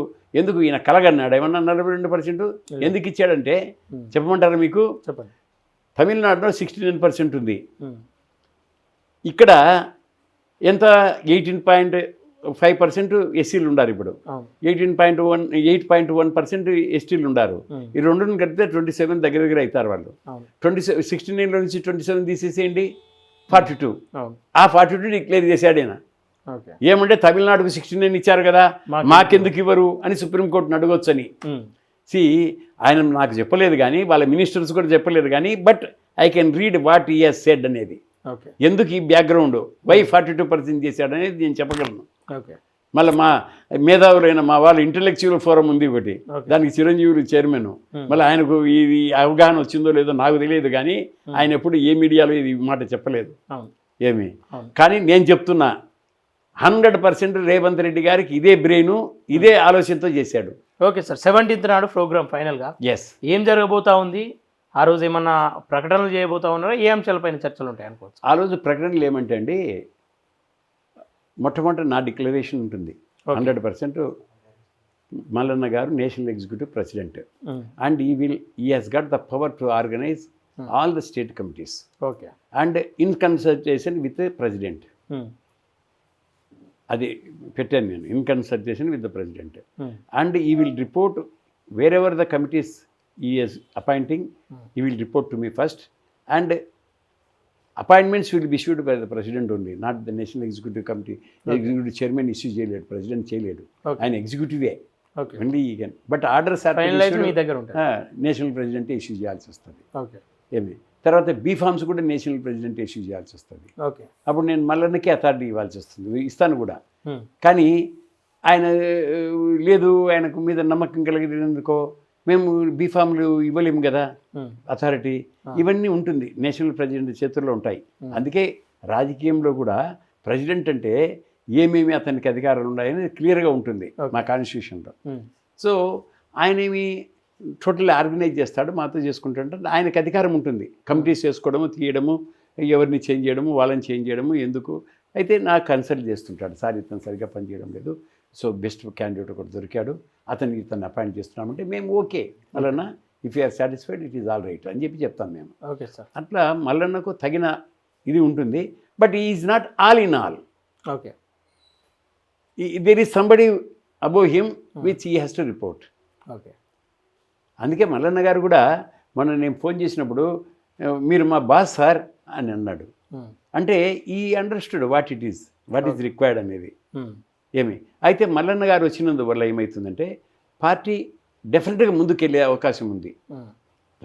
ఎందుకు ఈయన కలగన్నాడు? ఏమన్నా 42% ఎందుకు ఇచ్చాడంటే చెప్పమంటారా మీకు? చెప్పండి. తమిళనాడులో 69% ఉంది, ఇక్కడ ఎంత 18.5% ఎస్సీలు ఉన్నారు. ఇప్పుడు 8.1% ఎస్టీలు ఉన్నారు. ఈ రెండుని కలిపితే 27 దగ్గర అవుతారు వాళ్ళు. 69లో నుంచి 27 తీసేసేయండి, 42. ఆ 42 డిక్లేర్ చేశాడు ఆయన. ఏమంటే తమిళనాడుకు 69 ఇచ్చారు కదా, మాకెందుకు ఇవ్వరు అని సుప్రీంకోర్టును అడగొచ్చని. ఆయన నాకు చెప్పలేదు కానీ, వాళ్ళ మినిస్టర్స్ కూడా చెప్పలేదు కానీ, but I can read what he has said అనేది. ఎందుకు ఈ బ్యాక్గ్రౌండ్ వై 42% చేశాడనేది నేను చెప్పగలను. మళ్ళీ మా మేధావులైన మా వాళ్ళు ఇంటలెక్చువల్ ఫోరం ఉంది ఒకటి, దానికి చిరంజీవులు చైర్మన్. మళ్ళీ ఆయనకు ఇది అవగాహన వచ్చిందో లేదో నాకు తెలియదు కానీ, ఆయన ఎప్పుడు ఏ మీడియాలో ఇది మాట చెప్పలేదు. ఏమి కానీ నేను చెప్తున్నా 100% రేవంత్ రెడ్డి గారికి ఇదే బ్రెయిన్, ఇదే ఆలోచనతో చేశాడు. Okay sir. 17th నాడు ప్రోగ్రామ్ ఫైనల్గా ఏం జరగబోతా ఉంది? ఆ రోజు ఏమన్నా ప్రకటనలు చేయబోతా ఉన్నారా? ఏ అంశాలపైన చర్చలు ఉంటాయి అనుకోవచ్చు? ఆ రోజు ప్రకటనలు ఏమంటే అండి, మొట్టమొదటి నా డిక్లరేషన్ ఉంటుంది. 100% Mallanna garu national executive president, and he has got the power to organize all the state committees, and in consultation with the president. అది పెట్టాను నేను, in consultation with the president. And he will report wherever the committees he is appointing, he will report to me first, and appointments will be issued by the president only, not the national executive committee. Executive chairman issue చేయలేడు, president చేయలేడు, ఆయన ఎగ్జిక్యూటివే only he can. But orders national ప్రెసిడెంటే issue చేయాల్సి వస్తుంది. ఏమి తర్వాత BPharms కూడా నేషనల్ ప్రెసిడెంట్ ఇష్యూ చేయాల్సి వస్తుంది. అప్పుడు నేను మల్లన్నకే అథారిటీ ఇవ్వాల్సి వస్తుంది, ఇస్తాను కూడా. కానీ ఆయన లేదు, ఆయనకు మీద నమ్మకం కలిగినందుకో మేము బీఫామ్లు ఇవ్వలేము కదా, అథారిటీ ఇవన్నీ ఉంటుంది, నేషనల్ ప్రెసిడెంట్ చేతుల్లో ఉంటాయి. అందుకే రాజకీయంలో కూడా ప్రెసిడెంట్ అంటే ఏమేమి అతనికి అధికారాలు ఉన్నాయని క్లియర్గా ఉంటుంది మా కాన్స్టిట్యూషన్లో. సో ఆయన ఏమి టోటల్ ఆర్గనైజ్ చేస్తాడు, మాతో చేసుకుంటుంటే ఆయనకు అధికారం ఉంటుంది, కమిటీస్ చేసుకోవడము, తీయడము, ఎవరిని చేంజ్ చేయడము, వాళ్ళని చేంజ్ చేయడము. ఎందుకు అయితే నాకు కన్సల్ట్ చేస్తుంటాడు, సార్ ఇతను సరిగ్గా పనిచేయడం లేదు, సో బెస్ట్ క్యాండిడేట్ ఒకటి దొరికాడు, ఇతన్ని అపాయింట్ చేస్తున్నామంటే మేము okay Mallanna, if you are satisfied it is all right అని చెప్తాం మేము. Okay sir. అట్లా మల్లన్నకు తగిన ఇది ఉంటుంది. But he is not all in all. Okay. There is somebody above him which he has to report. Okay. అందుకే మల్లన్న గారు కూడా మొన్న నేను ఫోన్ చేసినప్పుడు మీరు మా బాస్ సార్ అని అన్నాడు. అంటే ఈ అండర్స్టూడ్ వాట్ ఈజ్ రిక్వైర్డ్ అనేది. ఏమి అయితే మల్లన్న గారు వచ్చినందువల్ల ఏమవుతుందంటే పార్టీ డెఫినెట్గా ముందుకెళ్ళే అవకాశం ఉంది.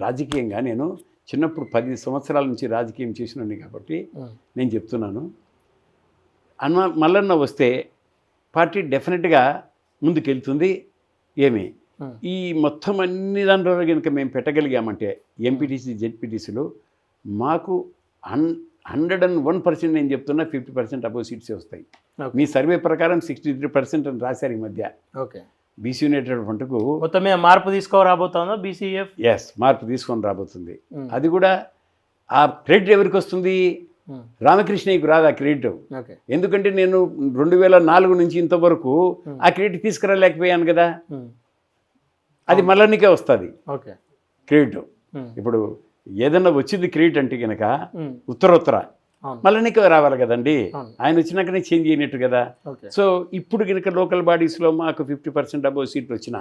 రాజకీయంగా నేను చిన్నప్పుడు 10 సంవత్సరాల నుంచి రాజకీయం చేసినాను కాబట్టి నేను చెప్తున్నాను, మల్లన్న వస్తే పార్టీ డెఫినెట్గా ముందుకెళ్తుంది. ఏమి ఈ మొత్తం అన్ని దాంట్లో కనుక మేము పెట్టగలిగామంటే ఎంపీటీసీ జెడ్పీటీసీలు మాకు 101% నేను చెప్తున్నా 50% అబోవ్ సీట్సే వస్తాయి. మీ సర్వే ప్రకారం 63% అని రాశారు ఈ మధ్య. ఓకే. బీసీ యునైటెడ్ ఫ్రంట్కు మొత్తం మీద మార్పు తీసుకురాబోతుందా బీసీఎఫ్? మార్పు తీసుకొని రాబోతుంది. అది కూడా ఆ క్రెడిట్ ఎవరికి వస్తుంది? రామకృష్ణయ్యకు రాదు ఆ క్రెడిట్. ఎందుకంటే నేను 2004 నుంచి ఇంతవరకు ఆ క్రెడిట్ తీసుకురాలేకపోయాను కదా, అది మల్లన్నకే వస్తుంది క్రెడిట్. ఇప్పుడు ఏదన్నా వచ్చింది క్రెడిట్ అంటే కనుక ఉత్తర మల్లన్నకే రావాలి కదండి, ఆయన వచ్చినాకనే చేంజ్ అయినట్టు కదా. సో ఇప్పుడు కనుక లోకల్ బాడీస్లో మాకు 50% అబోవ్ సీట్లు వచ్చినా,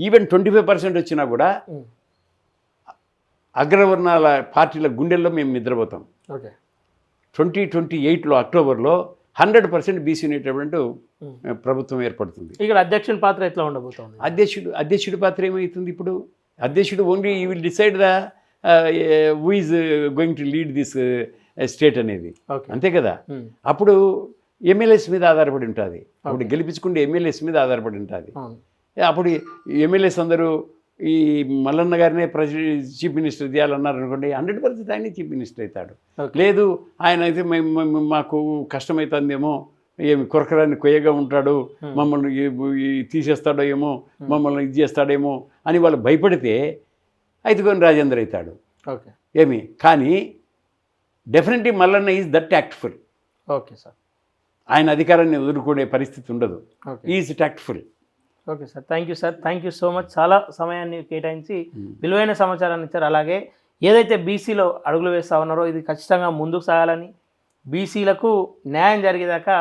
ఈవెన్ 25% వచ్చినా కూడా అగ్రవర్ణాల పార్టీల గుండెల్లో మేము నిద్రపోతాం. 2028లో అక్టోబర్లో 100% బీసీ యునైటెడ్ ప్రభుత్వం ఏర్పడుతుంది. ఇక్కడ అధ్యక్షుడి పాత్ర ఎట్లా ఉండబోతుంది? అధ్యక్షుడి పాత్ర ఏమవుతుంది? ఇప్పుడు అధ్యక్షుడు only you will decide the who is going to lead this state అనేది, ఓకే. అంతే కదా. అప్పుడు ఎమ్మెల్యేస్ మీద ఆధారపడి ఉంటుంది, అప్పుడు గెలిపించుకుంటే ఎమ్మెల్యేస్ మీద ఆధారపడి ఉంటుంది. అవును. అప్పుడు ఎమ్మెల్యేస్ అందరూ ఈ మల్లన్న గారినే చీఫ్ మినిస్టర్ చేయాలన్నారు అనుకోండి, 100% ఆయనే చీఫ్ మినిస్టర్ అవుతాడు. ఓకే. లేదు ఆయన అయితే మాకు కష్టమవుతుందేమో, ఏమి కొరకరాన్ని కొయ్యగా ఉంటాడు, మమ్మల్ని తీసేస్తాడో ఏమో, మమ్మల్ని ఇది చేస్తాడేమో అని వాళ్ళు భయపడితే అయితేకొని రాజేందర్ అవుతాడు. ఓకే. ఏమి కానీ definitely Mallanna is that tactful. Okay sir. ఆయన అధికారాన్ని ఎదుర్కొనే పరిస్థితి ఉండదు. Okay. Is tactful. Okay sir, thank you sir, thank you so much. చాలా సమయాన్ని కేటాయించి విలువైన సమాచారాన్ని ఇచ్చారు. అలాగే ఏదైతే బీసీలో అడుగులు వేస్తూ ఉన్నారో ఇది ఖచ్చితంగా ముందుకు సాగాలని, బీసీలకు న్యాయం జరిగేదాకా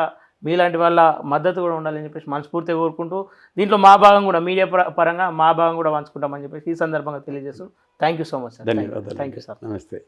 మీలాంటి వాళ్ళ మద్దతు కూడా ఉండాలని చెప్పేసి మనస్ఫూర్తిగా కోరుకుంటూ, దీంట్లో మా భాగం కూడా మీడియా పరంగా మా భాగం కూడా పంచుకుంటామని చెప్పేసి ఈ సందర్భంగా తెలియజేస్తూ thank you so much sir. ధన్యవాదాలు. Thank you sir. నమస్తే.